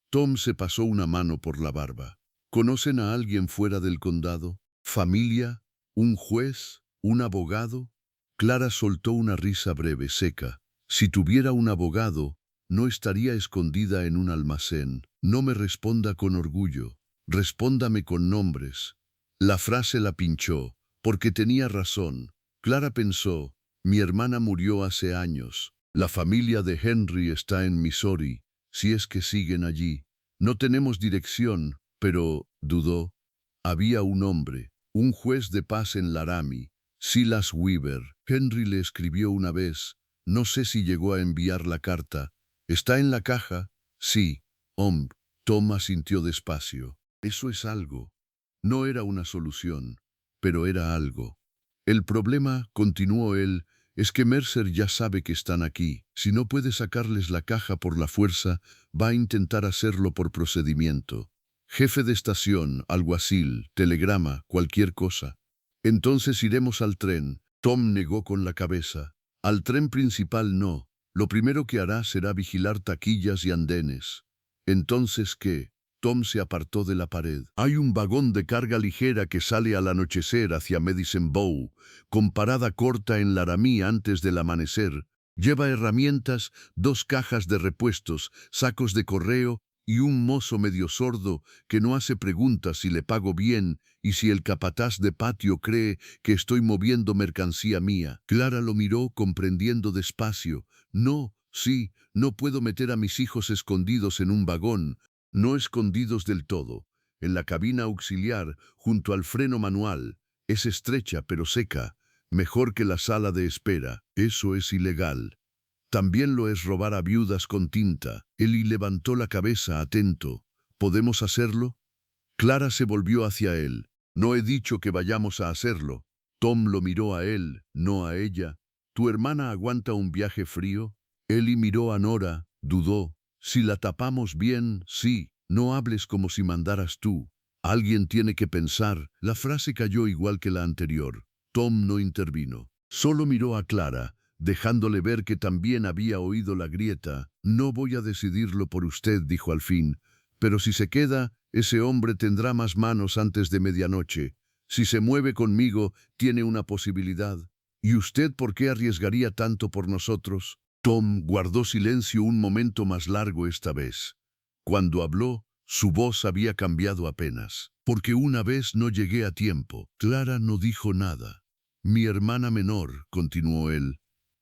Tom se pasó una mano por la barba. ¿Conocen a alguien fuera del condado? ¿Familia? ¿Un juez? ¿Un abogado? Clara soltó una risa breve, seca. Si tuviera un abogado, no estaría escondida en un almacén. No me responda con orgullo. Respóndame con nombres. La frase la pinchó, porque tenía razón. Clara pensó, mi hermana murió hace años. La familia de Henry está en Missouri, si es que siguen allí. No tenemos dirección, pero, dudó, había un hombre, un juez de paz en Laramie, Silas Weaver. Henry le escribió una vez, no sé si llegó a enviar la carta. ¿Está en la caja? Sí. Tom asintió despacio. Eso es algo. No era una solución, pero era algo. El problema, continuó él, es que Mercer ya sabe que están aquí. Si no puede sacarles la caja por la fuerza, va a intentar hacerlo por procedimiento. Jefe de estación, alguacil, telegrama, cualquier cosa. Entonces iremos al tren. Tom negó con la cabeza. Al tren principal no. Lo primero que hará será vigilar taquillas y andenes. ¿Entonces qué? Tom se apartó de la pared. Hay un vagón de carga ligera que sale al anochecer hacia Medicine Bow, con parada corta en Laramie antes del amanecer. Lleva herramientas, 2 cajas de repuestos, sacos de correo y un mozo medio sordo que no hace preguntas si le pago bien y si el capataz de patio cree que estoy moviendo mercancía mía. Clara lo miró comprendiendo despacio. No, sí, no puedo meter a mis hijos escondidos en un vagón. No escondidos del todo. En la cabina auxiliar, junto al freno manual. Es estrecha pero seca. Mejor que la sala de espera. Eso es ilegal. También lo es robar a viudas con tinta. Eli levantó la cabeza atento. ¿Podemos hacerlo? Clara se volvió hacia él. No he dicho que vayamos a hacerlo. Tom lo miró a él, no a ella. ¿Tu hermana aguanta un viaje frío? Eli miró a Nora, dudó. Si la tapamos bien, sí. No hables como si mandaras tú. Alguien tiene que pensar. La frase cayó igual que la anterior. Tom no intervino. Solo miró a Clara, dejándole ver que también había oído la grieta. No voy a decidirlo por usted, dijo al fin. Pero si se queda, ese hombre tendrá más manos antes de medianoche. Si se mueve conmigo, tiene una posibilidad. ¿Y usted por qué arriesgaría tanto por nosotros? Tom guardó silencio un momento más largo esta vez. Cuando habló, su voz había cambiado apenas. Porque una vez no llegué a tiempo. Clara no dijo nada. Mi hermana menor, continuó él.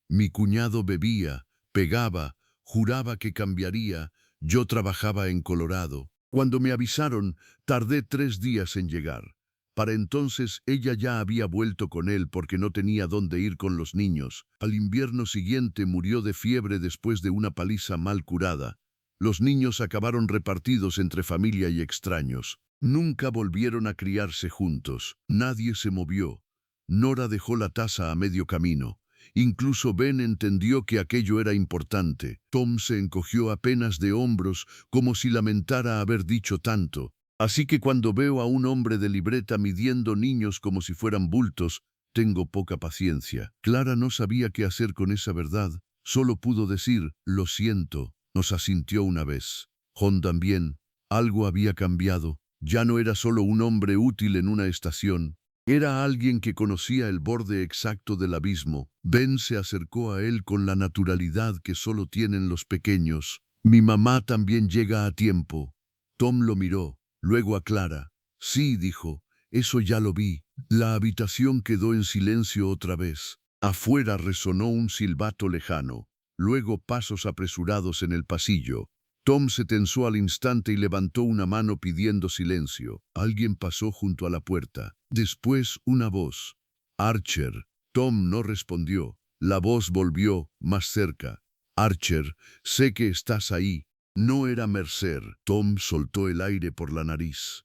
Mi cuñado bebía, pegaba, juraba que cambiaría. Yo trabajaba en Colorado. Cuando me avisaron, tardé 3 días en llegar. Para entonces ella ya había vuelto con él porque no tenía dónde ir con los niños. Al invierno siguiente murió de fiebre después de una paliza mal curada. Los niños acabaron repartidos entre familia y extraños. Nunca volvieron a criarse juntos. Nadie se movió. Nora dejó la taza a medio camino. Incluso Ben entendió que aquello era importante. Tom se encogió apenas de hombros, como si lamentara haber dicho tanto. Así que cuando veo a un hombre de libreta midiendo niños como si fueran bultos, tengo poca paciencia. Clara no sabía qué hacer con esa verdad. Solo pudo decir, lo siento. Nos asintió una vez. John también. Algo había cambiado. Ya no era solo un hombre útil en una estación. Era alguien que conocía el borde exacto del abismo. Ben se acercó a él con la naturalidad que solo tienen los pequeños. Mi mamá también llega a tiempo. Tom lo miró, luego a Clara. Sí, dijo, eso ya lo vi. La habitación quedó en silencio otra vez. Afuera resonó un silbato lejano, luego pasos apresurados en el pasillo. Tom se tensó al instante y levantó una mano pidiendo silencio. Alguien pasó junto a la puerta. Después una voz. Archer. Tom no respondió. La voz volvió, más cerca. Archer, sé que estás ahí. No era Mercer. Tom soltó el aire por la nariz.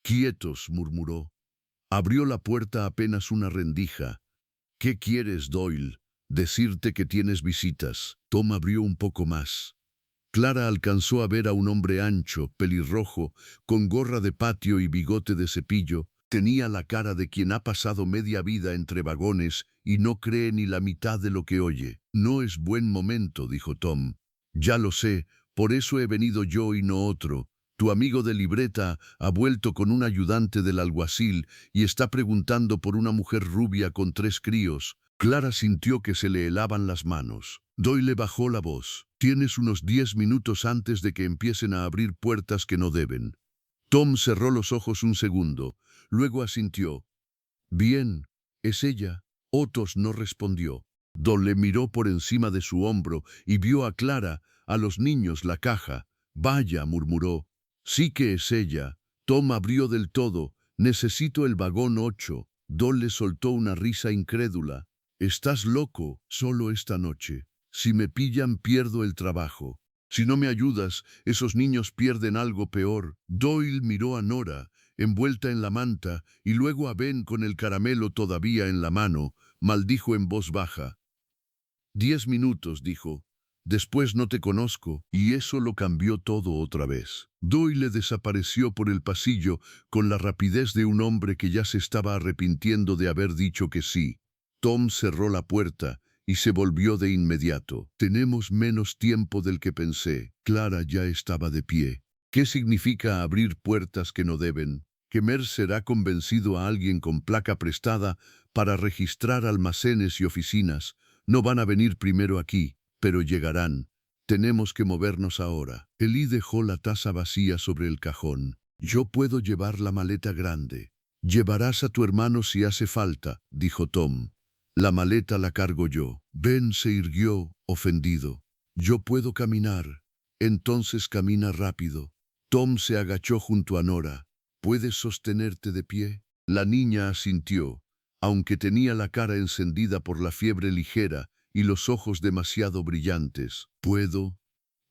Quietos, murmuró. Abrió la puerta apenas una rendija. ¿Qué quieres, Doyle? Decirte que tienes visitas. Tom abrió un poco más. Clara alcanzó a ver a un hombre ancho, pelirrojo, con gorra de patio y bigote de cepillo. Tenía la cara de quien ha pasado media vida entre vagones y no cree ni la mitad de lo que oye. No es buen momento, dijo Tom. Ya lo sé, por eso he venido yo y no otro. Tu amigo de libreta ha vuelto con un ayudante del alguacil y está preguntando por una mujer rubia con 3 críos. Clara sintió que se le helaban las manos. Doyle bajó la voz. Tienes unos 10 minutos antes de que empiecen a abrir puertas que no deben. Tom cerró los ojos un segundo, luego asintió. Bien, es ella. Otos no respondió. Doyle miró por encima de su hombro y vio a Clara, a los niños, la caja. Vaya, murmuró. Sí que es ella. Tom abrió del todo. Necesito el vagón 8. Doyle soltó una risa incrédula. Estás loco, solo esta noche. Si me pillan, pierdo el trabajo. Si no me ayudas, esos niños pierden algo peor. Doyle miró a Nora, envuelta en la manta, y luego a Ben con el caramelo todavía en la mano. Maldijo en voz baja. 10 minutos, dijo. Después no te conozco, y eso lo cambió todo otra vez. Doyle desapareció por el pasillo con la rapidez de un hombre que ya se estaba arrepintiendo de haber dicho que sí. Tom cerró la puerta y se volvió de inmediato. Tenemos menos tiempo del que pensé. Clara ya estaba de pie. ¿Qué significa abrir puertas que no deben? Que Mercer ha convencido a alguien con placa prestada para registrar almacenes y oficinas. No van a venir primero aquí, pero llegarán. Tenemos que movernos ahora. Elí dejó la taza vacía sobre el cajón. Yo puedo llevar la maleta grande. Llevarás a tu hermano si hace falta, dijo Tom. La maleta la cargo yo. Ben se irguió, ofendido. Yo puedo caminar. Entonces camina rápido. Tom se agachó junto a Nora. ¿Puedes sostenerte de pie? La niña asintió, aunque tenía la cara encendida por la fiebre ligera y los ojos demasiado brillantes. ¿Puedo?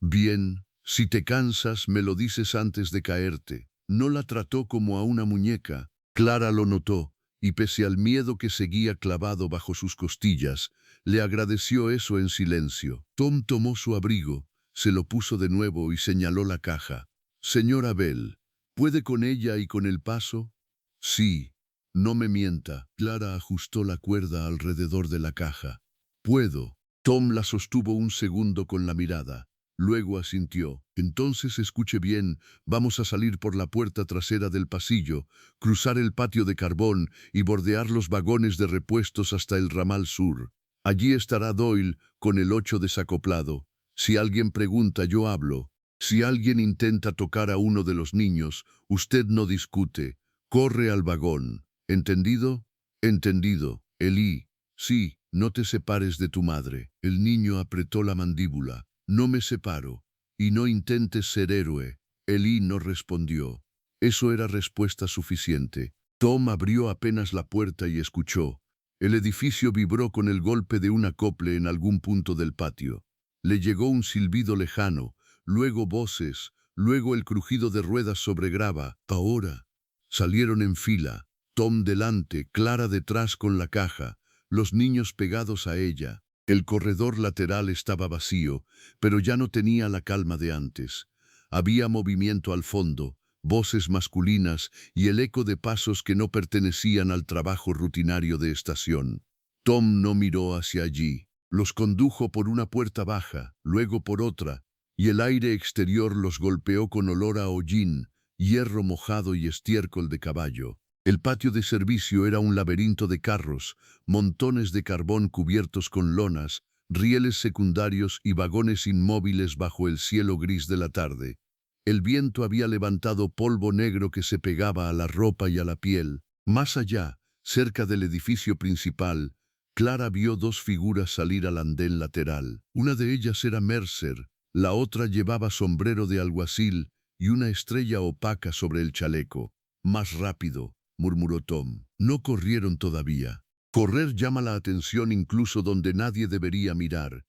Bien, si te cansas, me lo dices antes de caerte. No la trató como a una muñeca. Clara lo notó, y pese al miedo que seguía clavado bajo sus costillas, le agradeció eso en silencio. Tom tomó su abrigo, se lo puso de nuevo y señaló la caja. Señora Bell, ¿puede con ella y con el paso? Sí. No me mienta. Clara ajustó la cuerda alrededor de la caja. Puedo. Tom la sostuvo un segundo con la mirada. Luego asintió. Entonces escuche bien, vamos a salir por la puerta trasera del pasillo, cruzar el patio de carbón y bordear los vagones de repuestos hasta el ramal sur. Allí estará Doyle con el 8 desacoplado. Si alguien pregunta, yo hablo. Si alguien intenta tocar a uno de los niños, usted no discute. Corre al vagón. ¿Entendido? Entendido. Elí. Sí, no te separes de tu madre. El niño apretó la mandíbula. No me separo. Y no intentes ser héroe. Elí no respondió. Eso era respuesta suficiente. Tom abrió apenas la puerta y escuchó. El edificio vibró con el golpe de un acople en algún punto del patio. Le llegó un silbido lejano, luego voces, luego el crujido de ruedas sobre grava. Ahora. Salieron en fila. Tom delante, Clara detrás con la caja, los niños pegados a ella. El corredor lateral estaba vacío, pero ya no tenía la calma de antes. Había movimiento al fondo, voces masculinas y el eco de pasos que no pertenecían al trabajo rutinario de estación. Tom no miró hacia allí. Los condujo por una puerta baja, luego por otra, y el aire exterior los golpeó con olor a hollín, hierro mojado y estiércol de caballo. El patio de servicio era un laberinto de carros, montones de carbón cubiertos con lonas, rieles secundarios y vagones inmóviles bajo el cielo gris de la tarde. El viento había levantado polvo negro que se pegaba a la ropa y a la piel. Más allá, cerca del edificio principal, Clara vio 2 figuras salir al andén lateral. Una de ellas era Mercer, la otra llevaba sombrero de alguacil y una estrella opaca sobre el chaleco. Más rápido, murmuró Tom. No corrieron todavía. Correr llama la atención incluso donde nadie debería mirar.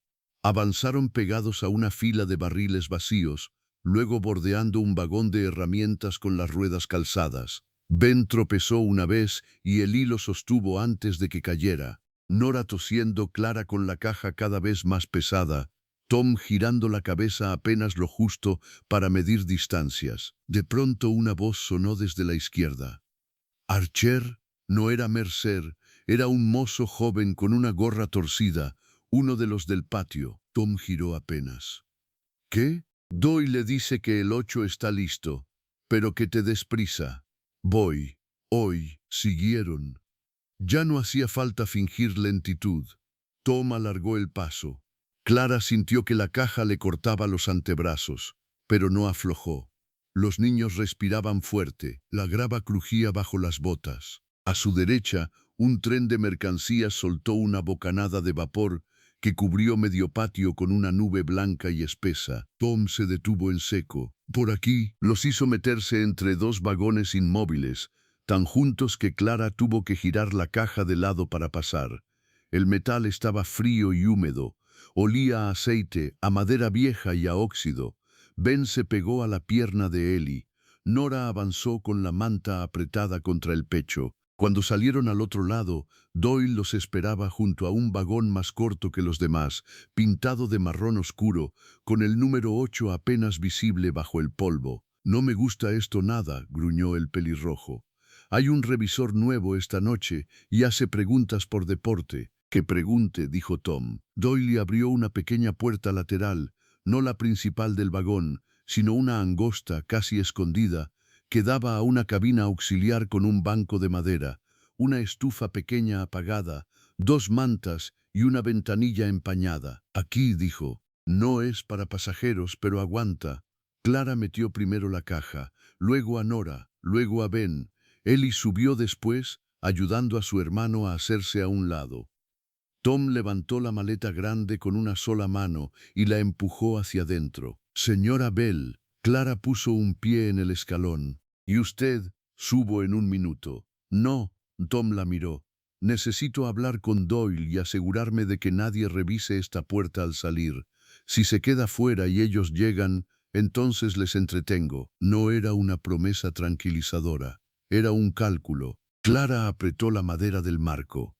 Avanzaron pegados a una fila de barriles vacíos, luego bordeando un vagón de herramientas con las ruedas calzadas. Ben tropezó una vez y el hilo sostuvo antes de que cayera. Nora tosiendo, Clara con la caja cada vez más pesada, Tom girando la cabeza apenas lo justo para medir distancias. De pronto una voz sonó desde la izquierda. Archer no era Mercer, era un mozo joven con una gorra torcida, uno de los del patio. Tom giró apenas. ¿Qué? Doyle le dice que el 8 está listo, pero que te des prisa. Voy. Hoy. Siguieron. Ya no hacía falta fingir lentitud. Tom alargó el paso. Clara sintió que la caja le cortaba los antebrazos, pero no aflojó. Los niños respiraban fuerte, la grava crujía bajo las botas. A su derecha, un tren de mercancías soltó una bocanada de vapor que cubrió medio patio con una nube blanca y espesa. Tom se detuvo en seco. Por aquí, los hizo meterse entre dos vagones inmóviles, tan juntos que Clara tuvo que girar la caja de lado para pasar. El metal estaba frío y húmedo, olía a aceite, a madera vieja y a óxido. Ben se pegó a la pierna de Ellie. Nora avanzó con la manta apretada contra el pecho. Cuando salieron al otro lado, Doyle los esperaba junto a un vagón más corto que los demás, pintado de marrón oscuro, con el número 8 apenas visible bajo el polvo. «No me gusta esto nada», gruñó el pelirrojo. «Hay un revisor nuevo esta noche y hace preguntas por deporte». «Que pregunte», dijo Tom. Doyle abrió una pequeña puerta lateral, no la principal del vagón, sino una angosta, casi escondida, que daba a una cabina auxiliar con un banco de madera, una estufa pequeña apagada, dos mantas y una ventanilla empañada. «Aquí», dijo. «No es para pasajeros, pero aguanta». Clara metió primero la caja, luego a Nora, luego a Ben. Ellie subió después, ayudando a su hermano a hacerse a un lado. Tom levantó la maleta grande con una sola mano y la empujó hacia adentro. «Señora Bell», Clara puso un pie en el escalón. «¿Y usted?» «Subo en un minuto». «No», Tom la miró. «Necesito hablar con Doyle y asegurarme de que nadie revise esta puerta al salir. Si se queda fuera y ellos llegan, entonces les entretengo». No era una promesa tranquilizadora, era un cálculo. Clara apretó la madera del marco.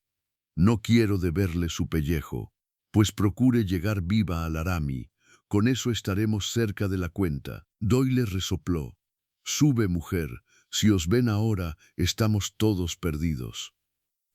«No quiero deberle su pellejo, pues procure llegar viva al Laramie. Con eso estaremos cerca de la cuenta». Doyle resopló. «Sube, mujer. Si os ven ahora, estamos todos perdidos».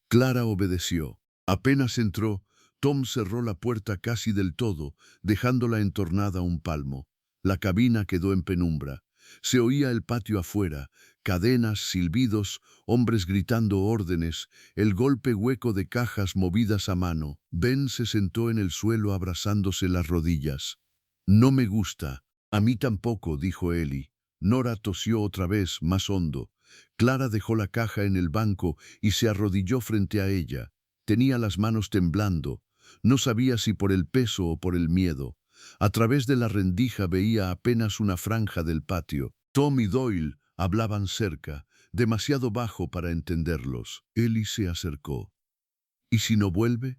Clara obedeció. Apenas entró, Tom cerró la puerta casi del todo, dejándola entornada un palmo. La cabina quedó en penumbra. Se oía el patio afuera, cadenas, silbidos, hombres gritando órdenes, el golpe hueco de cajas movidas a mano. Ben se sentó en el suelo abrazándose las rodillas. «No me gusta». «A mí tampoco», dijo Ellie. Nora tosió otra vez, más hondo. Clara dejó la caja en el banco y se arrodilló frente a ella. Tenía las manos temblando. No sabía si por el peso o por el miedo. A través de la rendija veía apenas una franja del patio. Tom y Doyle hablaban cerca, demasiado bajo para entenderlos. Ellie se acercó. «¿Y si no vuelve?»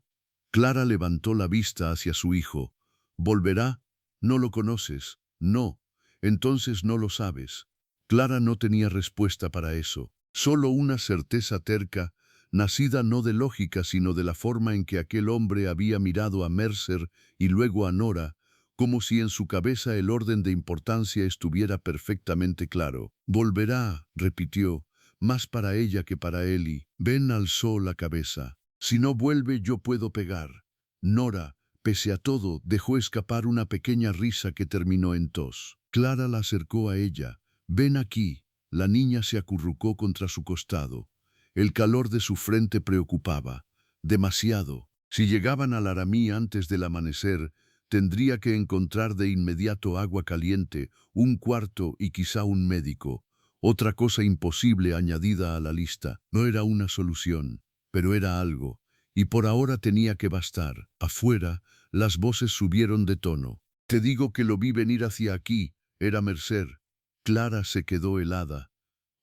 Clara levantó la vista hacia su hijo. «¿Volverá? No lo conoces». «No. Entonces no lo sabes». Clara no tenía respuesta para eso. Solo una certeza terca, nacida no de lógica sino de la forma en que aquel hombre había mirado a Mercer y luego a Nora, como si en su cabeza el orden de importancia estuviera perfectamente claro. «Volverá», repitió, más para ella que para Ellie. Ben alzó la cabeza. «Si no vuelve, yo puedo pegar». Nora, pese a todo, dejó escapar una pequeña risa que terminó en tos. Clara la acercó a ella. «Ven aquí». La niña se acurrucó contra su costado. El calor de su frente preocupaba. Demasiado. Si llegaban al Laramie antes del amanecer, tendría que encontrar de inmediato agua caliente, un cuarto y quizá un médico. Otra cosa imposible añadida a la lista. No era una solución, pero era algo. Y por ahora tenía que bastar. Afuera, las voces subieron de tono. «Te digo que lo vi venir hacia aquí». Era Mercer. Clara se quedó helada.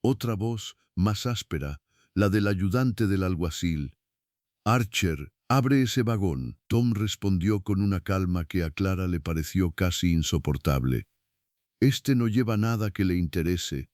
Otra voz, más áspera, la del ayudante del alguacil. «Archer, Abre ese vagón. Tom respondió con una calma que a Clara le pareció casi insoportable. Este no lleva nada que le interese.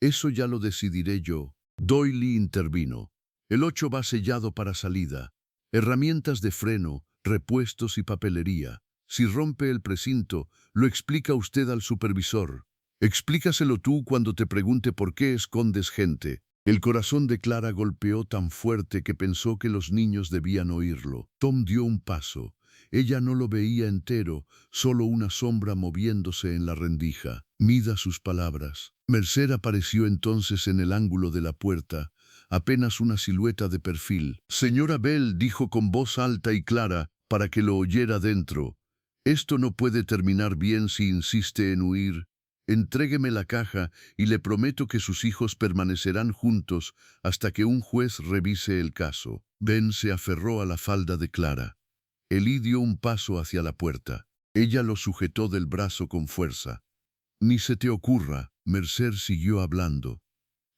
Eso ya lo decidiré yo. Doyle intervino. El 8 va sellado para salida. Herramientas de freno, repuestos y papelería. Si rompe el precinto, lo explica usted al supervisor. Explícaselo tú cuando te pregunte por qué escondes gente. El corazón de Clara golpeó tan fuerte que pensó que los niños debían oírlo. Tom dio un paso. Ella no lo veía entero, solo una sombra moviéndose en la rendija. Mida sus palabras. Mercer apareció entonces en el ángulo de la puerta, apenas una silueta de perfil. Señora Bell, dijo con voz alta y clara, para que lo oyera dentro. Esto no puede terminar bien si insiste en huir. Entrégueme la caja y le prometo que sus hijos permanecerán juntos hasta que un juez revise el caso. Ben se aferró a la falda de Clara. Elí dio un paso hacia la puerta. Ella lo sujetó del brazo con fuerza. Ni se te ocurra, Mercer siguió hablando.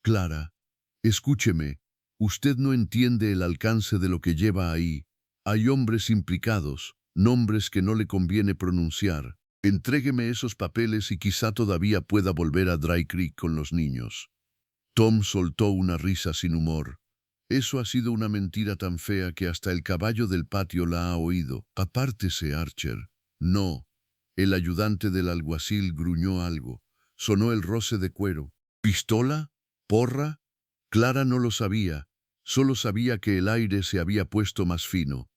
Clara, escúcheme, usted no entiende el alcance de lo que lleva ahí. Hay hombres implicados, nombres que no le conviene pronunciar. Entrégueme esos papeles y quizá todavía pueda volver a Dry Creek con los niños. Tom soltó una risa sin humor. Eso ha sido una mentira tan fea que hasta el caballo del patio la ha oído. Apártese, Archer. No. El ayudante del alguacil gruñó algo. Sonó el roce de cuero. ¿Pistola? ¿Porra? Clara no lo sabía. Solo sabía que el aire se había puesto más fino.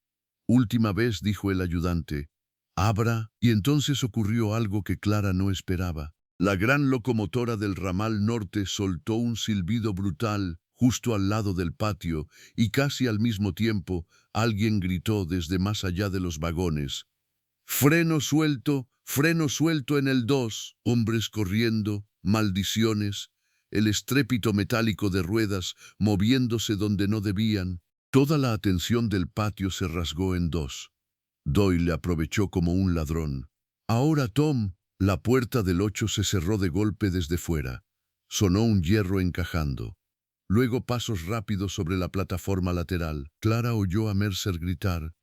Última vez, dijo el ayudante. Abra, y entonces ocurrió algo que Clara no esperaba. La gran locomotora del ramal norte soltó un silbido brutal justo al lado del patio y casi al mismo tiempo alguien gritó desde más allá de los vagones. Freno suelto en el 2, hombres corriendo, maldiciones, el estrépito metálico de ruedas moviéndose donde no debían. Toda la atención del patio se rasgó en dos. Doyle aprovechó como un ladrón. Ahora, Tom, la puerta del 8 se cerró de golpe desde fuera. Sonó un hierro encajando. Luego pasos rápidos sobre la plataforma lateral. Clara oyó a Mercer gritar.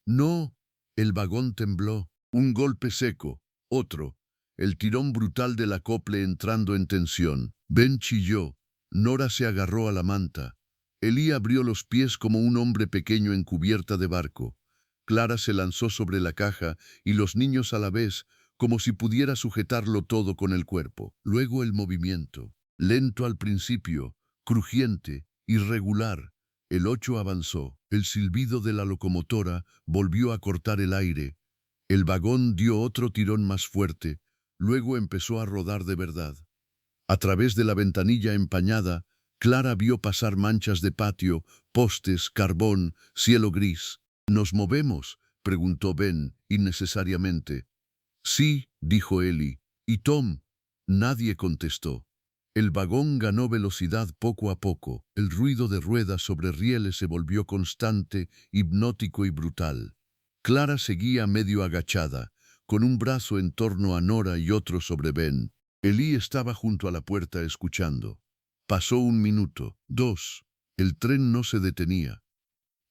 ¡No! El vagón tembló. Un golpe seco. Otro. El tirón brutal del acople entrando en tensión. Ben chilló. Nora se agarró a la manta. Elí abrió los pies como un hombre pequeño en cubierta de barco. Clara se lanzó sobre la caja y los niños a la vez, como si pudiera sujetarlo todo con el cuerpo. Luego el movimiento. Lento al principio, crujiente, irregular. El 8 avanzó. El silbido de la locomotora volvió a cortar el aire. El vagón dio otro tirón más fuerte. Luego empezó a rodar de verdad. A través de la ventanilla empañada, Clara vio pasar manchas de patio, postes, carbón, cielo gris. ¿Nos movemos?, preguntó Ben, innecesariamente. Sí, dijo Ellie. ¿Y Tom? Nadie contestó. El vagón ganó velocidad poco a poco. El ruido de ruedas sobre rieles se volvió constante, hipnótico y brutal. Clara seguía medio agachada, con un brazo en torno a Nora y otro sobre Ben. Ellie estaba junto a la puerta escuchando. Pasó un minuto, dos. El tren no se detenía.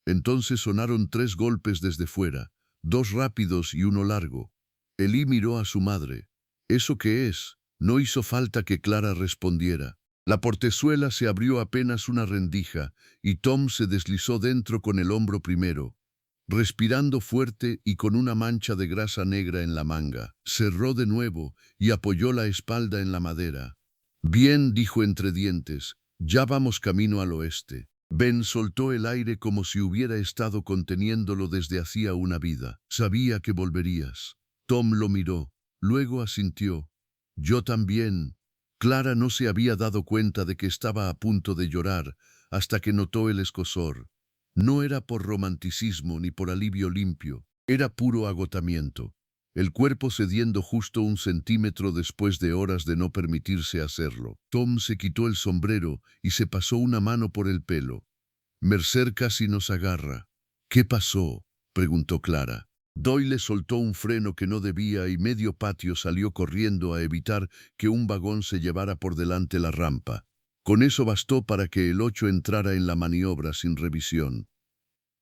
Entonces sonaron 3 golpes desde fuera, 2 rápidos y uno largo. Elí miró a su madre. ¿Eso qué es? No hizo falta que Clara respondiera. La portezuela se abrió apenas una rendija y Tom se deslizó dentro con el hombro primero, respirando fuerte y con una mancha de grasa negra en la manga. Cerró de nuevo y apoyó la espalda en la madera. Bien, dijo entre dientes, ya vamos camino al oeste. Ben soltó el aire como si hubiera estado conteniéndolo desde hacía una vida. Sabía que volverías. Tom lo miró, luego asintió. Yo también. Clara no se había dado cuenta de que estaba a punto de llorar hasta que notó el escozor. No era por romanticismo ni por alivio limpio, era puro agotamiento. El cuerpo cediendo justo 1 centímetro después de horas de no permitirse hacerlo. Tom se quitó el sombrero y se pasó una mano por el pelo. Mercer casi nos agarra. ¿Qué pasó?, preguntó Clara. Doyle soltó un freno que no debía y medio patio salió corriendo a evitar que un vagón se llevara por delante la rampa. Con eso bastó para que el 8 entrara en la maniobra sin revisión.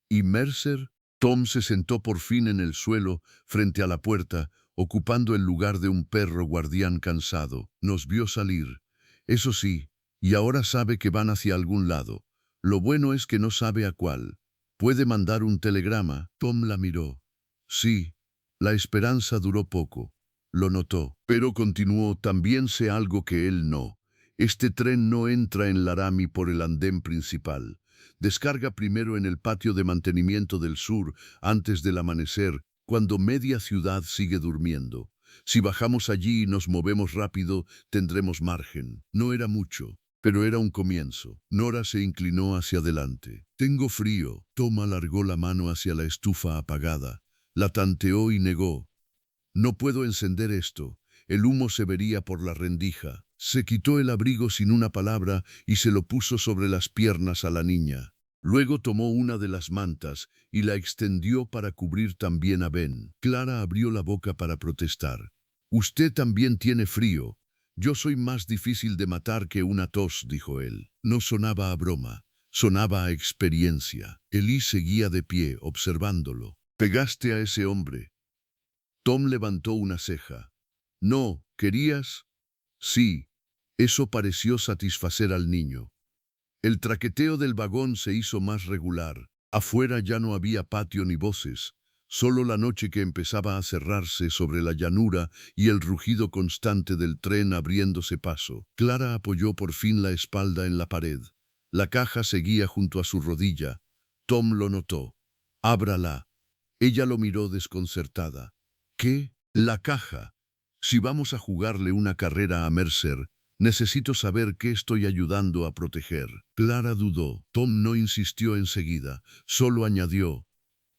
¿Y Mercer? Tom se sentó por fin en el suelo, frente a la puerta, ocupando el lugar de un perro guardián cansado. Nos vio salir. Eso sí, y ahora sabe que van hacia algún lado. Lo bueno es que no sabe a cuál. ¿Puede mandar un telegrama? Tom la miró. Sí. La esperanza duró poco. Lo notó, pero continuó, también sé algo que él no. Este tren no entra en Laramie por el andén principal. Descarga primero en el patio de mantenimiento del sur, antes del amanecer, cuando media ciudad sigue durmiendo. Si bajamos allí y nos movemos rápido, tendremos margen. No era mucho, pero era un comienzo. Nora se inclinó hacia adelante. Tengo frío. Tom alargó la mano hacia la estufa apagada. La tanteó y negó. No puedo encender esto. El humo se vería por la rendija. Se quitó el abrigo sin una palabra y se lo puso sobre las piernas a la niña. Luego tomó una de las mantas y la extendió para cubrir también a Ben. Clara abrió la boca para protestar. Usted también tiene frío. Yo soy más difícil de matar que una tos, dijo él. No sonaba a broma, sonaba a experiencia. Elí seguía de pie, observándolo. ¿Pegaste a ese hombre? Tom levantó una ceja. No, ¿querías? Sí. Eso pareció satisfacer al niño. El traqueteo del vagón se hizo más regular. Afuera ya no había patio ni voces, solo la noche que empezaba a cerrarse sobre la llanura y el rugido constante del tren abriéndose paso. Clara apoyó por fin la espalda en la pared. La caja seguía junto a su rodilla. Tom lo notó. Ábrala. Ella lo miró desconcertada. ¿Qué? La caja. Si vamos a jugarle una carrera a Mercer, necesito saber qué estoy ayudando a proteger. Clara dudó. Tom no insistió enseguida, solo añadió.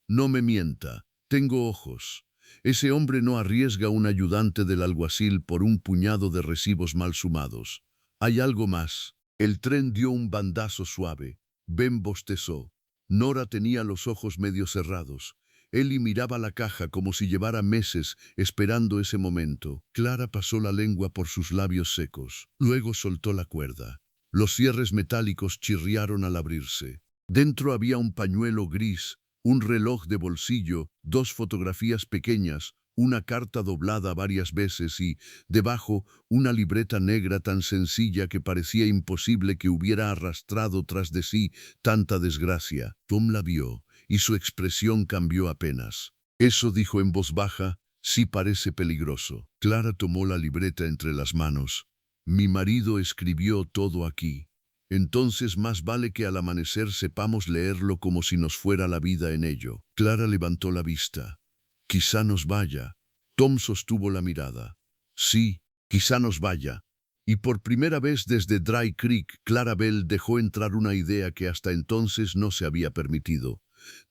No me mienta, tengo ojos. Ese hombre no arriesga un ayudante del alguacil por un puñado de recibos mal sumados. Hay algo más. El tren dio un bandazo suave. Ben bostezó. Nora tenía los ojos medio cerrados. Ellie miraba la caja como si llevara meses esperando ese momento. Clara pasó la lengua por sus labios secos. Luego soltó la cuerda. Los cierres metálicos chirriaron al abrirse. Dentro había un pañuelo gris, un reloj de bolsillo, dos fotografías pequeñas, una carta doblada varias veces y, debajo, una libreta negra tan sencilla que parecía imposible que hubiera arrastrado tras de sí tanta desgracia. Tom la vio y su expresión cambió apenas. Eso, dijo en voz baja, sí parece peligroso. Clara tomó la libreta entre las manos. Mi marido escribió todo aquí. Entonces más vale que al amanecer sepamos leerlo como si nos fuera la vida en ello. Clara levantó la vista. Quizá nos vaya. Tom sostuvo la mirada. Sí, quizá nos vaya. Y por primera vez desde Dry Creek, Clarabel dejó entrar una idea que hasta entonces no se había permitido.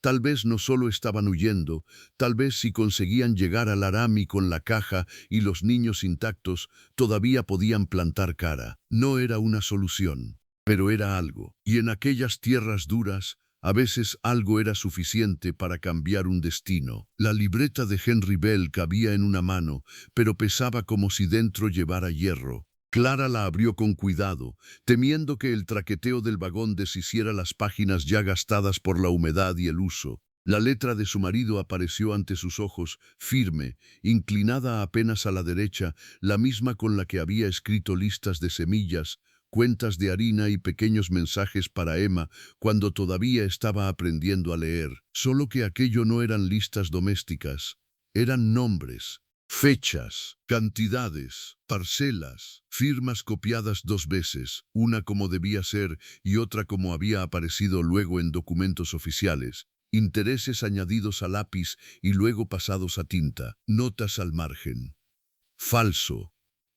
Tal vez no solo estaban huyendo, tal vez si conseguían llegar a Laramie con la caja y los niños intactos, todavía podían plantar cara. No era una solución, pero era algo. Y en aquellas tierras duras, a veces algo era suficiente para cambiar un destino. La libreta de Henry Bell cabía en una mano, pero pesaba como si dentro llevara hierro. Clara la abrió con cuidado, temiendo que el traqueteo del vagón deshiciera las páginas ya gastadas por la humedad y el uso. La letra de su marido apareció ante sus ojos, firme, inclinada apenas a la derecha, la misma con la que había escrito listas de semillas, cuentas de harina y pequeños mensajes para Emma cuando todavía estaba aprendiendo a leer. Solo que aquello no eran listas domésticas, eran nombres. Fechas, cantidades, parcelas, firmas copiadas dos veces, una como debía ser y otra como había aparecido luego en documentos oficiales, intereses añadidos a lápiz y luego pasados a tinta, notas al margen. Falso.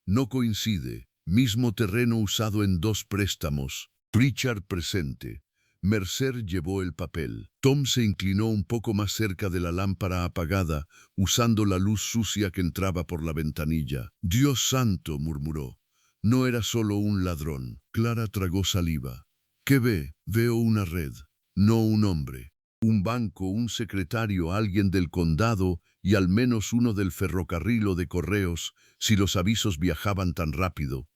No coincide. Mismo terreno usado en dos préstamos. Pritchard presente. Mercer llevó el papel. Tom se inclinó un poco más cerca de la lámpara apagada, usando la luz sucia que entraba por la ventanilla. «Dios santo», murmuró. No era solo un ladrón. Clara tragó saliva. «¿Qué ve?» «Veo una red, no un hombre. Un banco, un secretario, alguien del condado y al menos uno del ferrocarril o de correos, si los avisos viajaban tan rápido».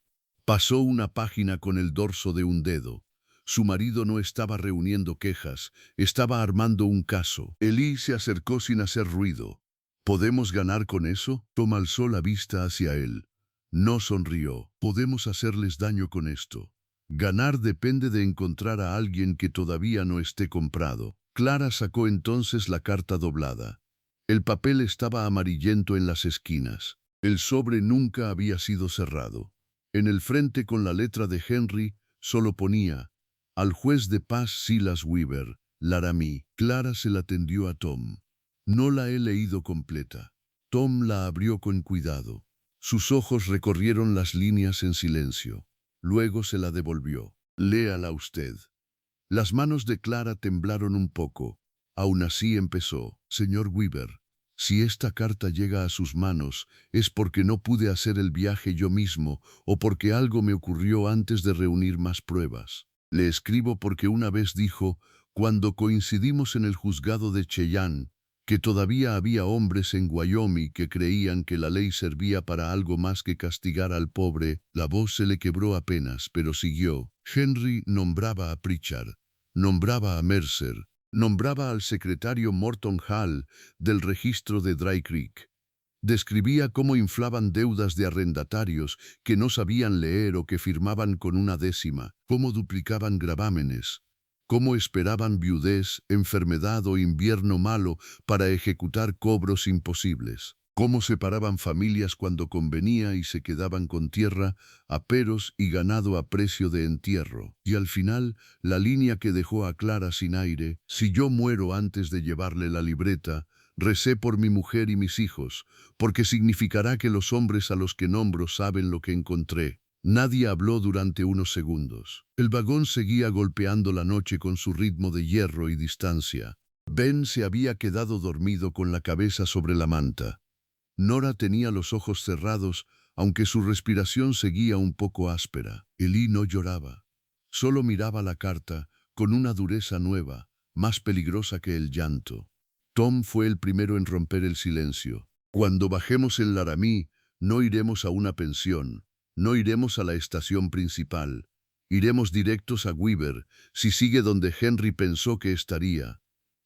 Pasó una página con el dorso de un dedo. Su marido no estaba reuniendo quejas, estaba armando un caso. Elí se acercó sin hacer ruido. ¿Podemos ganar con eso? Tom alzó la vista hacia él. No sonrió. Podemos hacerles daño con esto. Ganar depende de encontrar a alguien que todavía no esté comprado. Clara sacó entonces la carta doblada. El papel estaba amarillento en las esquinas. El sobre nunca había sido cerrado. En el frente con la letra de Henry solo ponía: al juez de paz Silas Weaver, Laramie. Clara se la tendió a Tom. No la he leído completa. Tom la abrió con cuidado. Sus ojos recorrieron las líneas en silencio. Luego se la devolvió. Léala usted. Las manos de Clara temblaron un poco. Aún así empezó: señor Weaver, si esta carta llega a sus manos es porque no pude hacer el viaje yo mismo o porque algo me ocurrió antes de reunir más pruebas. Le escribo porque una vez dijo, cuando coincidimos en el juzgado de Cheyenne, que todavía había hombres en Wyoming que creían que la ley servía para algo más que castigar al pobre. La voz se le quebró apenas, pero siguió. Henry nombraba a Pritchard, nombraba a Mercer, nombraba al secretario Morton Hall del registro de Dry Creek. Describía cómo inflaban deudas de arrendatarios que no sabían leer o que firmaban con una décima, cómo duplicaban gravámenes, cómo esperaban viudez, enfermedad o invierno malo para ejecutar cobros imposibles, cómo separaban familias cuando convenía y se quedaban con tierra, aperos y ganado a precio de entierro. Y al final, la línea que dejó a Clara sin aire: si yo muero antes de llevarle la libreta, recé por mi mujer y mis hijos, porque significará que los hombres a los que nombro saben lo que encontré. Nadie habló durante unos segundos. El vagón seguía golpeando la noche con su ritmo de hierro y distancia. Ben se había quedado dormido con la cabeza sobre la manta. Nora tenía los ojos cerrados, aunque su respiración seguía un poco áspera. Elí no lloraba. Solo miraba la carta, con una dureza nueva, más peligrosa que el llanto. Tom fue el primero en romper el silencio. Cuando bajemos en Laramie, no iremos a una pensión. No iremos a la estación principal. Iremos directos a Weaver, si sigue donde Henry pensó que estaría.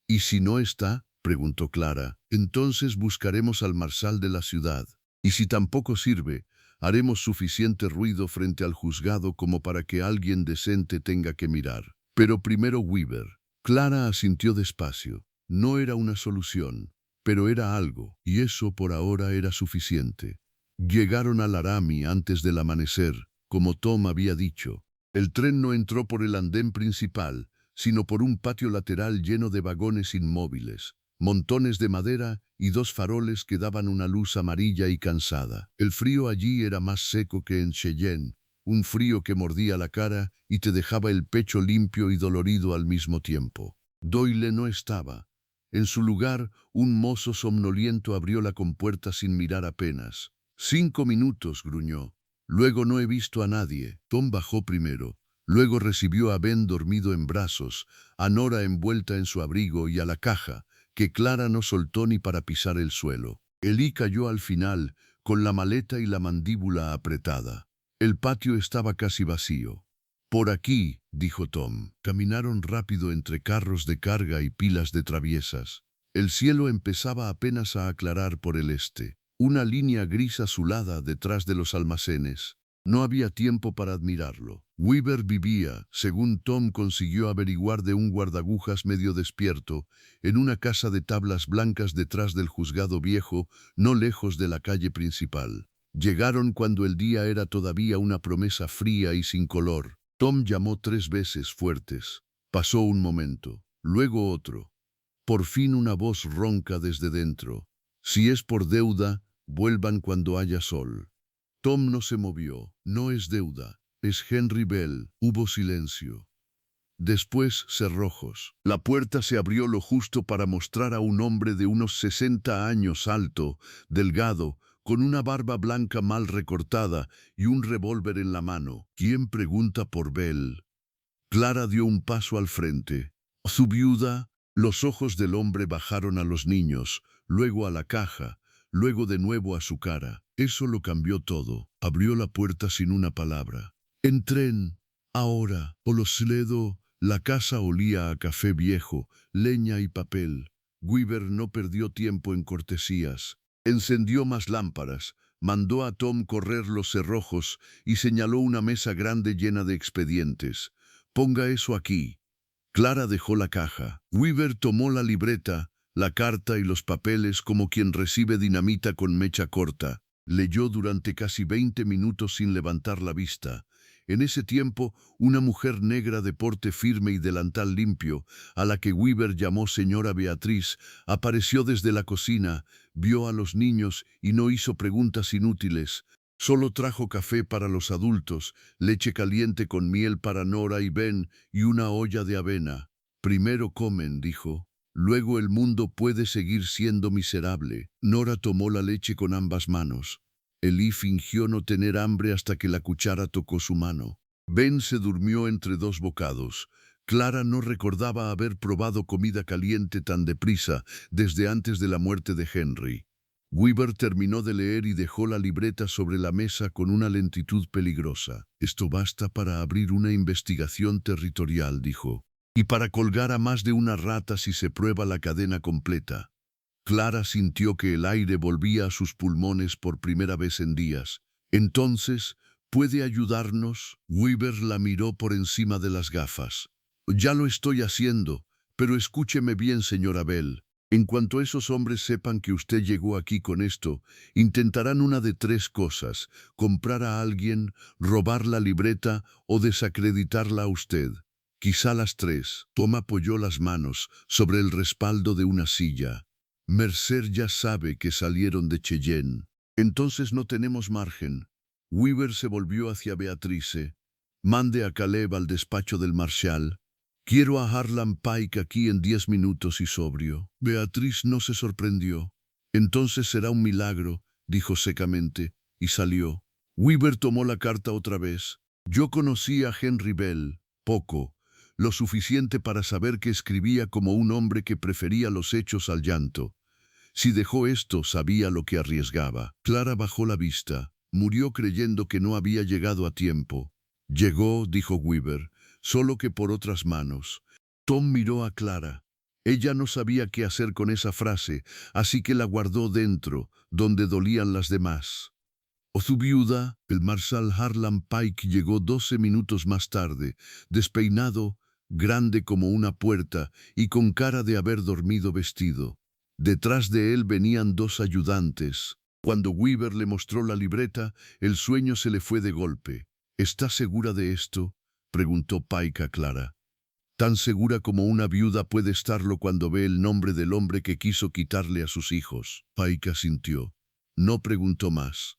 ¿Y si no está?, preguntó Clara. Entonces buscaremos al marshal de la ciudad. Y si tampoco sirve, haremos suficiente ruido frente al juzgado como para que alguien decente tenga que mirar. Pero primero Weaver. Clara asintió despacio. No era una solución, pero era algo, y eso por ahora era suficiente. Llegaron a Laramie antes del amanecer, como Tom había dicho. El tren no entró por el andén principal, sino por un patio lateral lleno de vagones inmóviles, montones de madera y dos faroles que daban una luz amarilla y cansada. El frío allí era más seco que en Cheyenne, un frío que mordía la cara y te dejaba el pecho limpio y dolorido al mismo tiempo. Doyle no estaba. En su lugar, un mozo somnoliento abrió la compuerta sin mirar apenas. 5 minutos, gruñó. Luego no he visto a nadie. Tom bajó primero. Luego recibió a Ben dormido en brazos, a Nora envuelta en su abrigo y a la caja, que Clara no soltó ni para pisar el suelo. Elí cayó al final, con la maleta y la mandíbula apretada. El patio estaba casi vacío. Por aquí, dijo Tom. Caminaron rápido entre carros de carga y pilas de traviesas. El cielo empezaba apenas a aclarar por el este. Una línea gris azulada detrás de los almacenes. No había tiempo para admirarlo. Weaver vivía, según Tom consiguió averiguar de un guardagujas medio despierto, en una casa de tablas blancas detrás del juzgado viejo, no lejos de la calle principal. Llegaron cuando el día era todavía una promesa fría y sin color. Tom llamó 3 veces fuertes. Pasó un momento, luego otro. Por fin una voz ronca desde dentro. Si es por deuda, vuelvan cuando haya sol. Tom no se movió. No es deuda, es Henry Bell. Hubo silencio. Después cerrojos. La puerta se abrió lo justo para mostrar a un hombre de unos 60 años, alto, delgado, con una barba blanca mal recortada y un revólver en la mano. ¿Quién pregunta por Bell? Clara dio un paso al frente. Su viuda. Los ojos del hombre bajaron a los niños, luego a la caja, luego de nuevo a su cara. Eso lo cambió todo. Abrió la puerta sin una palabra. Entren. Ahora, Olosledo, la casa olía a café viejo, leña y papel. Weaver no perdió tiempo en cortesías. Encendió más lámparas, mandó a Tom correr los cerrojos y señaló una mesa grande llena de expedientes. «Ponga eso aquí». Clara dejó la caja. Weaver tomó la libreta, la carta y los papeles como quien recibe dinamita con mecha corta. Leyó durante casi 20 minutos sin levantar la vista. En ese tiempo, una mujer negra de porte firme y delantal limpio, a la que Weaver llamó señora Beatriz, apareció desde la cocina, vio a los niños y no hizo preguntas inútiles. Solo trajo café para los adultos, leche caliente con miel para Nora y Ben y una olla de avena. «Primero comen», dijo. «Luego el mundo puede seguir siendo miserable». Nora tomó la leche con ambas manos. Elí fingió no tener hambre hasta que la cuchara tocó su mano. Ben se durmió entre dos bocados. Clara no recordaba haber probado comida caliente tan deprisa desde antes de la muerte de Henry. Weaver terminó de leer y dejó la libreta sobre la mesa con una lentitud peligrosa. «Esto basta para abrir una investigación territorial», dijo, «y para colgar a más de una rata si se prueba la cadena completa». Clara sintió que el aire volvía a sus pulmones por primera vez en días. «Entonces, ¿puede ayudarnos?» Weaver la miró por encima de las gafas. «Ya lo estoy haciendo, pero escúcheme bien, señora Bell. En cuanto esos hombres sepan que usted llegó aquí con esto, intentarán una de tres cosas: comprar a alguien, robar la libreta o desacreditarla a usted. Quizá las tres». Tom apoyó las manos sobre el respaldo de una silla. «Mercer ya sabe que salieron de Cheyenne. Entonces no tenemos margen». Weaver se volvió hacia Beatrice. «Mande a Caleb al despacho del marshal. Quiero a Harlan Pike aquí en 10 minutos y sobrio». Beatriz no se sorprendió. «Entonces será un milagro», dijo secamente, y salió. Weaver tomó la carta otra vez. «Yo conocí a Henry Bell, poco, lo suficiente para saber que escribía como un hombre que prefería los hechos al llanto. Si dejó esto, sabía lo que arriesgaba». Clara bajó la vista. Murió creyendo que no había llegado a tiempo. «Llegó», dijo Weaver, «solo que por otras manos». Tom miró a Clara. Ella no sabía qué hacer con esa frase, así que la guardó dentro, donde dolían las demás. «¿O su viuda?» El marshal Harlan Pike llegó 12 minutos más tarde, despeinado, grande como una puerta y con cara de haber dormido vestido. Detrás de él venían 2 ayudantes. Cuando Weaver le mostró la libreta, el sueño se le fue de golpe. «¿Está segura de esto?», preguntó Pike a Clara. «Tan segura como una viuda puede estarlo cuando ve el nombre del hombre que quiso quitarle a sus hijos». Pike asintió. No preguntó más.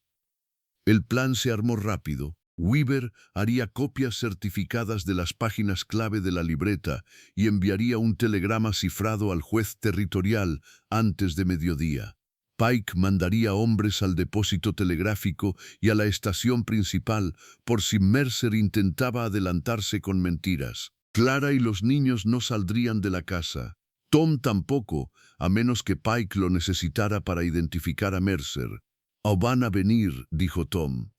El plan se armó rápido. Weaver haría copias certificadas de las páginas clave de la libreta y enviaría un telegrama cifrado al juez territorial antes de mediodía. Pike mandaría hombres al depósito telegráfico y a la estación principal por si Mercer intentaba adelantarse con mentiras. Clara y los niños no saldrían de la casa. Tom tampoco, a menos que Pike lo necesitara para identificar a Mercer. «O van a venir», dijo Tom.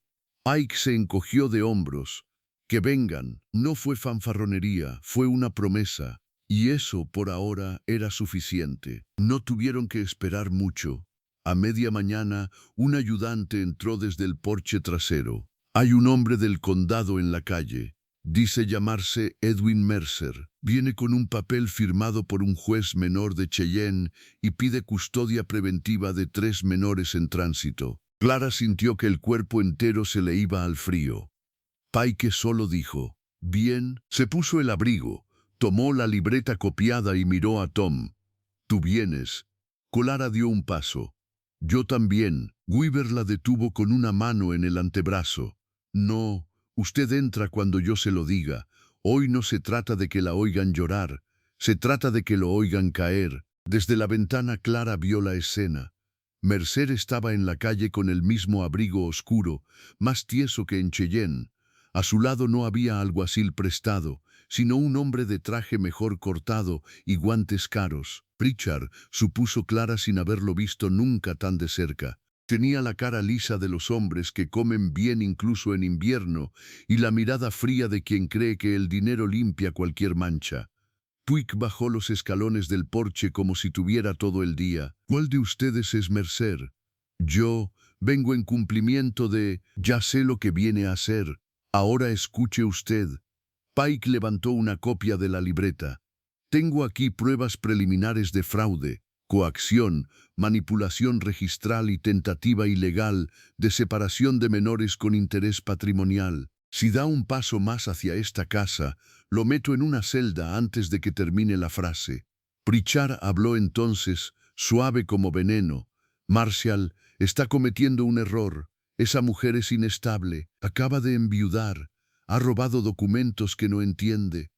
Pike se encogió de hombros. «Que vengan». No fue fanfarronería, fue una promesa. Y eso, por ahora, era suficiente. No tuvieron que esperar mucho. A media mañana, un ayudante entró desde el porche trasero. «Hay un hombre del condado en la calle. Dice llamarse Edwin Mercer. Viene con un papel firmado por un juez menor de Cheyenne y pide custodia preventiva de 3 menores en tránsito». Clara sintió que el cuerpo entero se le iba al frío. Pike solo dijo, «Bien». Se puso el abrigo, tomó la libreta copiada y miró a Tom. «Tú vienes». Clara dio un paso. «Yo también». Weaver la detuvo con una mano en el antebrazo. «No, usted entra cuando yo se lo diga. Hoy no se trata de que la oigan llorar, se trata de que lo oigan caer». Desde la ventana Clara vio la escena. Mercer estaba en la calle con el mismo abrigo oscuro, más tieso que en Cheyenne. A su lado no había alguacil prestado, sino un hombre de traje mejor cortado y guantes caros. Pritchard, supuso Clara sin haberlo visto nunca tan de cerca. Tenía la cara lisa de los hombres que comen bien incluso en invierno y la mirada fría de quien cree que el dinero limpia cualquier mancha. Puig bajó los escalones del porche como si tuviera todo el día. ¿Cuál de ustedes es Mercer? Yo vengo en cumplimiento de... Ya sé lo que viene a hacer. Ahora escuche usted. Pike levantó una copia de la libreta. Tengo aquí pruebas preliminares de fraude, coacción, manipulación registral y tentativa ilegal de separación de menores con interés patrimonial. Si da un paso más hacia esta casa, lo meto en una celda antes de que termine la frase. Pritchard habló entonces, suave como veneno. Marshall está cometiendo un error. Esa mujer es inestable, acaba de enviudar, ha robado documentos que no entiende.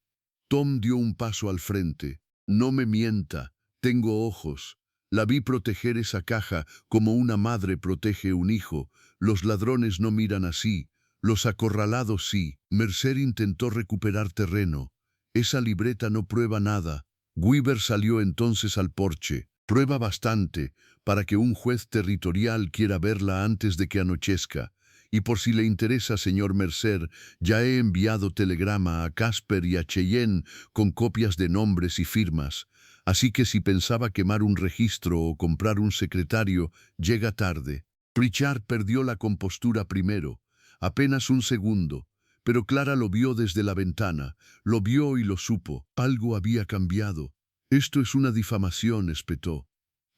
Tom dio un paso al frente. No me mienta, tengo ojos. La vi proteger esa caja como una madre protege un hijo. Los ladrones no miran así. Los acorralados sí. Mercer intentó recuperar terreno. Esa libreta no prueba nada. Weaver salió entonces al porche. Prueba bastante para que un juez territorial quiera verla antes de que anochezca. Y por si le interesa, señor Mercer, ya he enviado telegrama a Casper y a Cheyenne con copias de nombres y firmas. Así que si pensaba quemar un registro o comprar un secretario, llega tarde. Pritchard perdió la compostura primero, apenas un segundo, pero Clara lo vio desde la ventana, lo vio y lo supo. Algo había cambiado. Esto es una difamación, espetó.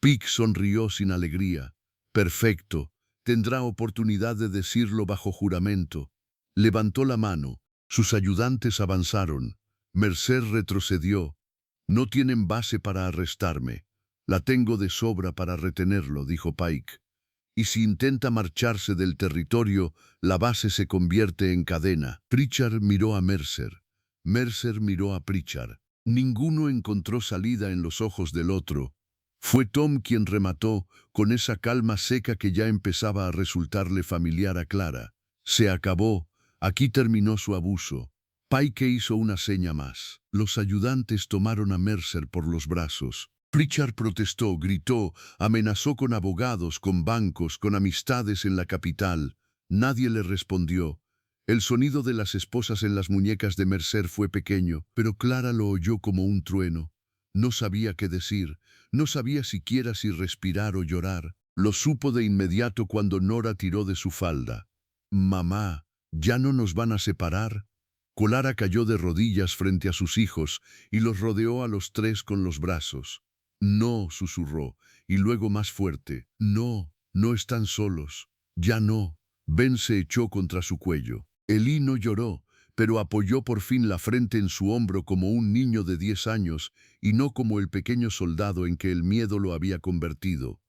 Pike sonrió sin alegría. Perfecto. Tendrá oportunidad de decirlo bajo juramento. Levantó la mano. Sus ayudantes avanzaron. Mercer retrocedió. No tienen base para arrestarme. La tengo de sobra para retenerlo, dijo Pike. Y si intenta marcharse del territorio, la base se convierte en cadena. Pritchard miró a Mercer. Mercer miró a Pritchard. Ninguno encontró salida en los ojos del otro. Fue Tom quien remató, con esa calma seca que ya empezaba a resultarle familiar a Clara. Se acabó. Aquí terminó su abuso. Pike hizo una seña más. Los ayudantes tomaron a Mercer por los brazos. Pritchard protestó, gritó, amenazó con abogados, con bancos, con amistades en la capital. Nadie le respondió. El sonido de las esposas en las muñecas de Mercer fue pequeño, pero Clara lo oyó como un trueno. No sabía qué decir, no sabía siquiera si respirar o llorar. Lo supo de inmediato cuando Nora tiró de su falda. «Mamá, ¿ya no nos van a separar?» Clara cayó de rodillas frente a sus hijos y los rodeó a los tres con los brazos. «No», susurró, y luego más fuerte. «No, no están solos. Ya no». Ben se echó contra su cuello. Elí no lloró, pero apoyó por fin la frente en su hombro como un niño de 10 años y no como el pequeño soldado en que el miedo lo había convertido.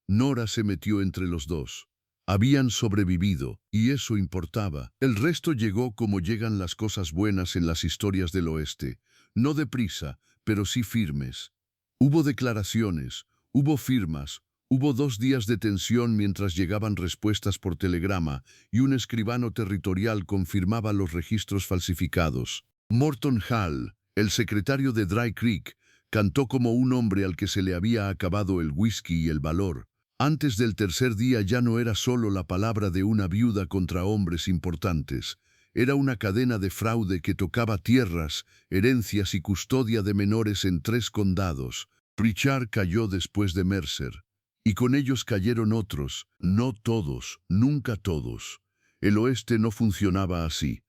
Nora se metió entre los dos. Habían sobrevivido, y eso importaba. El resto llegó como llegan las cosas buenas en las historias del oeste. No deprisa, pero sí firmes. Hubo declaraciones, hubo firmas, hubo 2 días de tensión mientras llegaban respuestas por telegrama y un escribano territorial confirmaba los registros falsificados. Morton Hall, el secretario de Dry Creek, cantó como un hombre al que se le había acabado el whisky y el valor. Antes del tercer día ya no era solo la palabra de una viuda contra hombres importantes. Era una cadena de fraude que tocaba tierras, herencias y custodia de menores en 3 condados. Pritchard cayó después de Mercer. Y con ellos cayeron otros, no todos, nunca todos. El oeste no funcionaba así.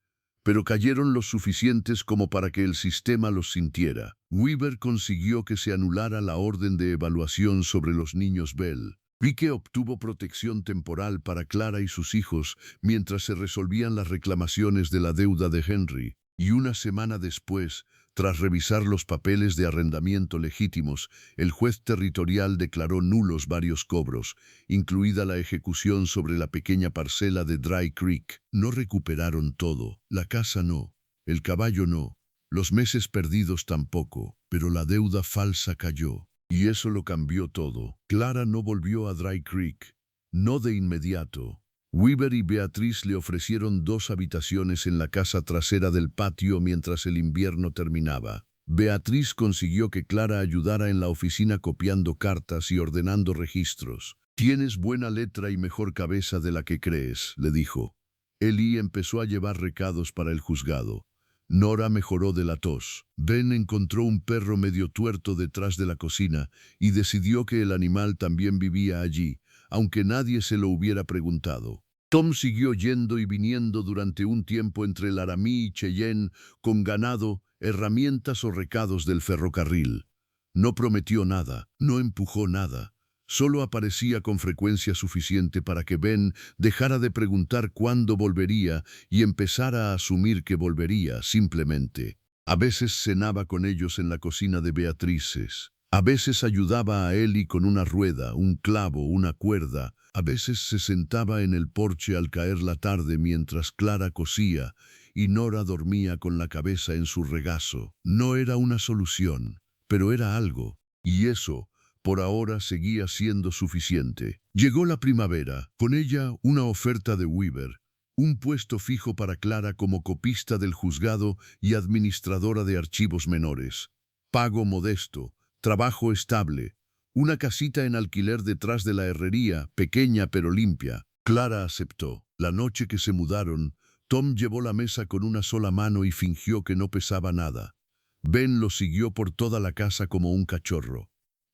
Pero cayeron los suficientes como para que el sistema los sintiera. Weaver consiguió que se anulara la orden de evaluación sobre los niños Bell. Pike obtuvo protección temporal para Clara y sus hijos mientras se resolvían las reclamaciones de la deuda de Henry. Y una semana después, tras revisar los papeles de arrendamiento legítimos, el juez territorial declaró nulos varios cobros, incluida la ejecución sobre la pequeña parcela de Dry Creek. No recuperaron todo, la casa no, el caballo no, los meses perdidos tampoco, pero la deuda falsa cayó. Y eso lo cambió todo. Clara no volvió a Dry Creek, no de inmediato. Weaver y Beatriz le ofrecieron 2 habitaciones en la casa trasera del patio mientras el invierno terminaba. Beatriz consiguió que Clara ayudara en la oficina copiando cartas y ordenando registros. Tienes buena letra y mejor cabeza de la que crees, le dijo. Eli empezó a llevar recados para el juzgado. Nora mejoró de la tos. Ben encontró un perro medio tuerto detrás de la cocina y decidió que el animal también vivía allí, aunque nadie se lo hubiera preguntado. Tom siguió yendo y viniendo durante un tiempo entre Laramie y Cheyenne con ganado, herramientas o recados del ferrocarril. No prometió nada, no empujó nada. Solo aparecía con frecuencia suficiente para que Ben dejara de preguntar cuándo volvería y empezara a asumir que volvería, simplemente. A veces cenaba con ellos en la cocina de Beatrices. A veces ayudaba a Eli con una rueda, un clavo, una cuerda. A veces se sentaba en el porche al caer la tarde mientras Clara cosía y Nora dormía con la cabeza en su regazo. No era una solución, pero era algo, y eso por ahora seguía siendo suficiente. Llegó la primavera, con ella una oferta de Weaver, un puesto fijo para Clara como copista del juzgado y administradora de archivos menores. Pago modesto, trabajo estable, una casita en alquiler detrás de la herrería, pequeña pero limpia. Clara aceptó. La noche que se mudaron, Tom llevó la mesa con una sola mano y fingió que no pesaba nada. Ben lo siguió por toda la casa como un cachorro.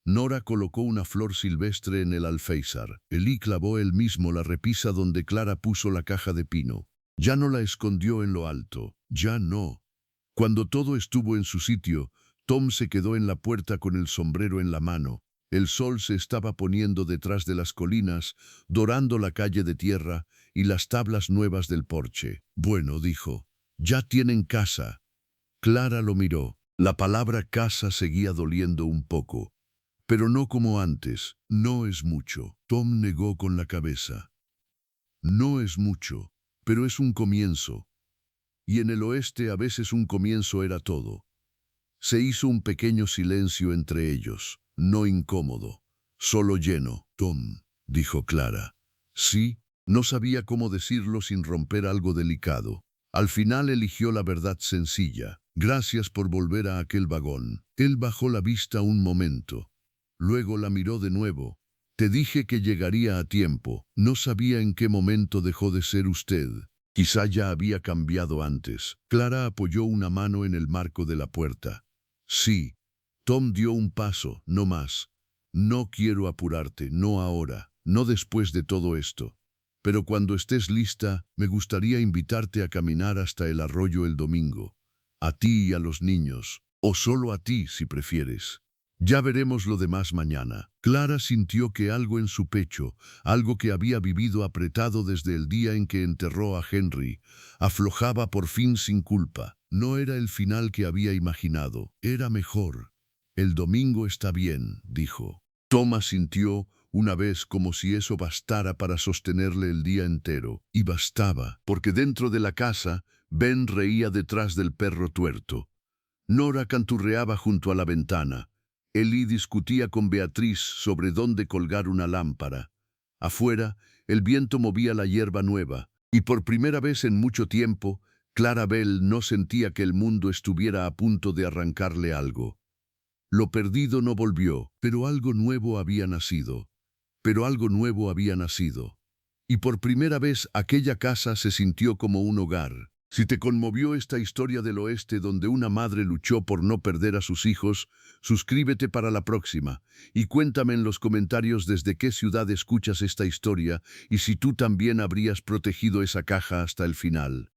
Nora colocó una flor silvestre en el alféizar. Eli clavó él mismo la repisa donde Clara puso la caja de pino. Ya no la escondió en lo alto, ya no. Cuando todo estuvo en su sitio, Tom se quedó en la puerta con el sombrero en la mano. El sol se estaba poniendo detrás de las colinas, dorando la calle de tierra y las tablas nuevas del porche. Bueno, dijo, ya tienen casa. Clara lo miró. La palabra casa seguía doliendo un poco. Pero no como antes, no es mucho. Tom negó con la cabeza. No es mucho, pero es un comienzo. Y en el oeste a veces un comienzo era todo. Se hizo un pequeño silencio entre ellos, no incómodo, solo lleno. Tom, dijo Clara. Sí, no sabía cómo decirlo sin romper algo delicado. Al final eligió la verdad sencilla. Gracias por volver a aquel vagón. Él bajó la vista un momento. Luego la miró de nuevo. Te dije que llegaría a tiempo. No sabía en qué momento dejó de ser usted. Quizá ya había cambiado antes. Clara apoyó una mano en el marco de la puerta. Sí. Tom dio un paso, no más. No quiero apurarte, no ahora, no después de todo esto. Pero cuando estés lista, me gustaría invitarte a caminar hasta el arroyo el domingo. A ti y a los niños. O solo a ti, si prefieres. Ya veremos lo demás mañana. Clara sintió que algo en su pecho, algo que había vivido apretado desde el día en que enterró a Henry, aflojaba por fin sin culpa. No era el final que había imaginado, era mejor. El domingo está bien, dijo. Thomas sintió una vez como si eso bastara para sostenerle el día entero. Y bastaba, porque dentro de la casa, Ben reía detrás del perro tuerto. Nora canturreaba junto a la ventana. Eli discutía con Beatriz sobre dónde colgar una lámpara. Afuera, el viento movía la hierba nueva, y por primera vez en mucho tiempo, Clara Bell no sentía que el mundo estuviera a punto de arrancarle algo. Lo perdido no volvió, pero algo nuevo había nacido. Y por primera vez aquella casa se sintió como un hogar. Si te conmovió esta historia del oeste donde una madre luchó por no perder a sus hijos, suscríbete para la próxima y cuéntame en los comentarios desde qué ciudad escuchas esta historia y si tú también habrías protegido esa caja hasta el final.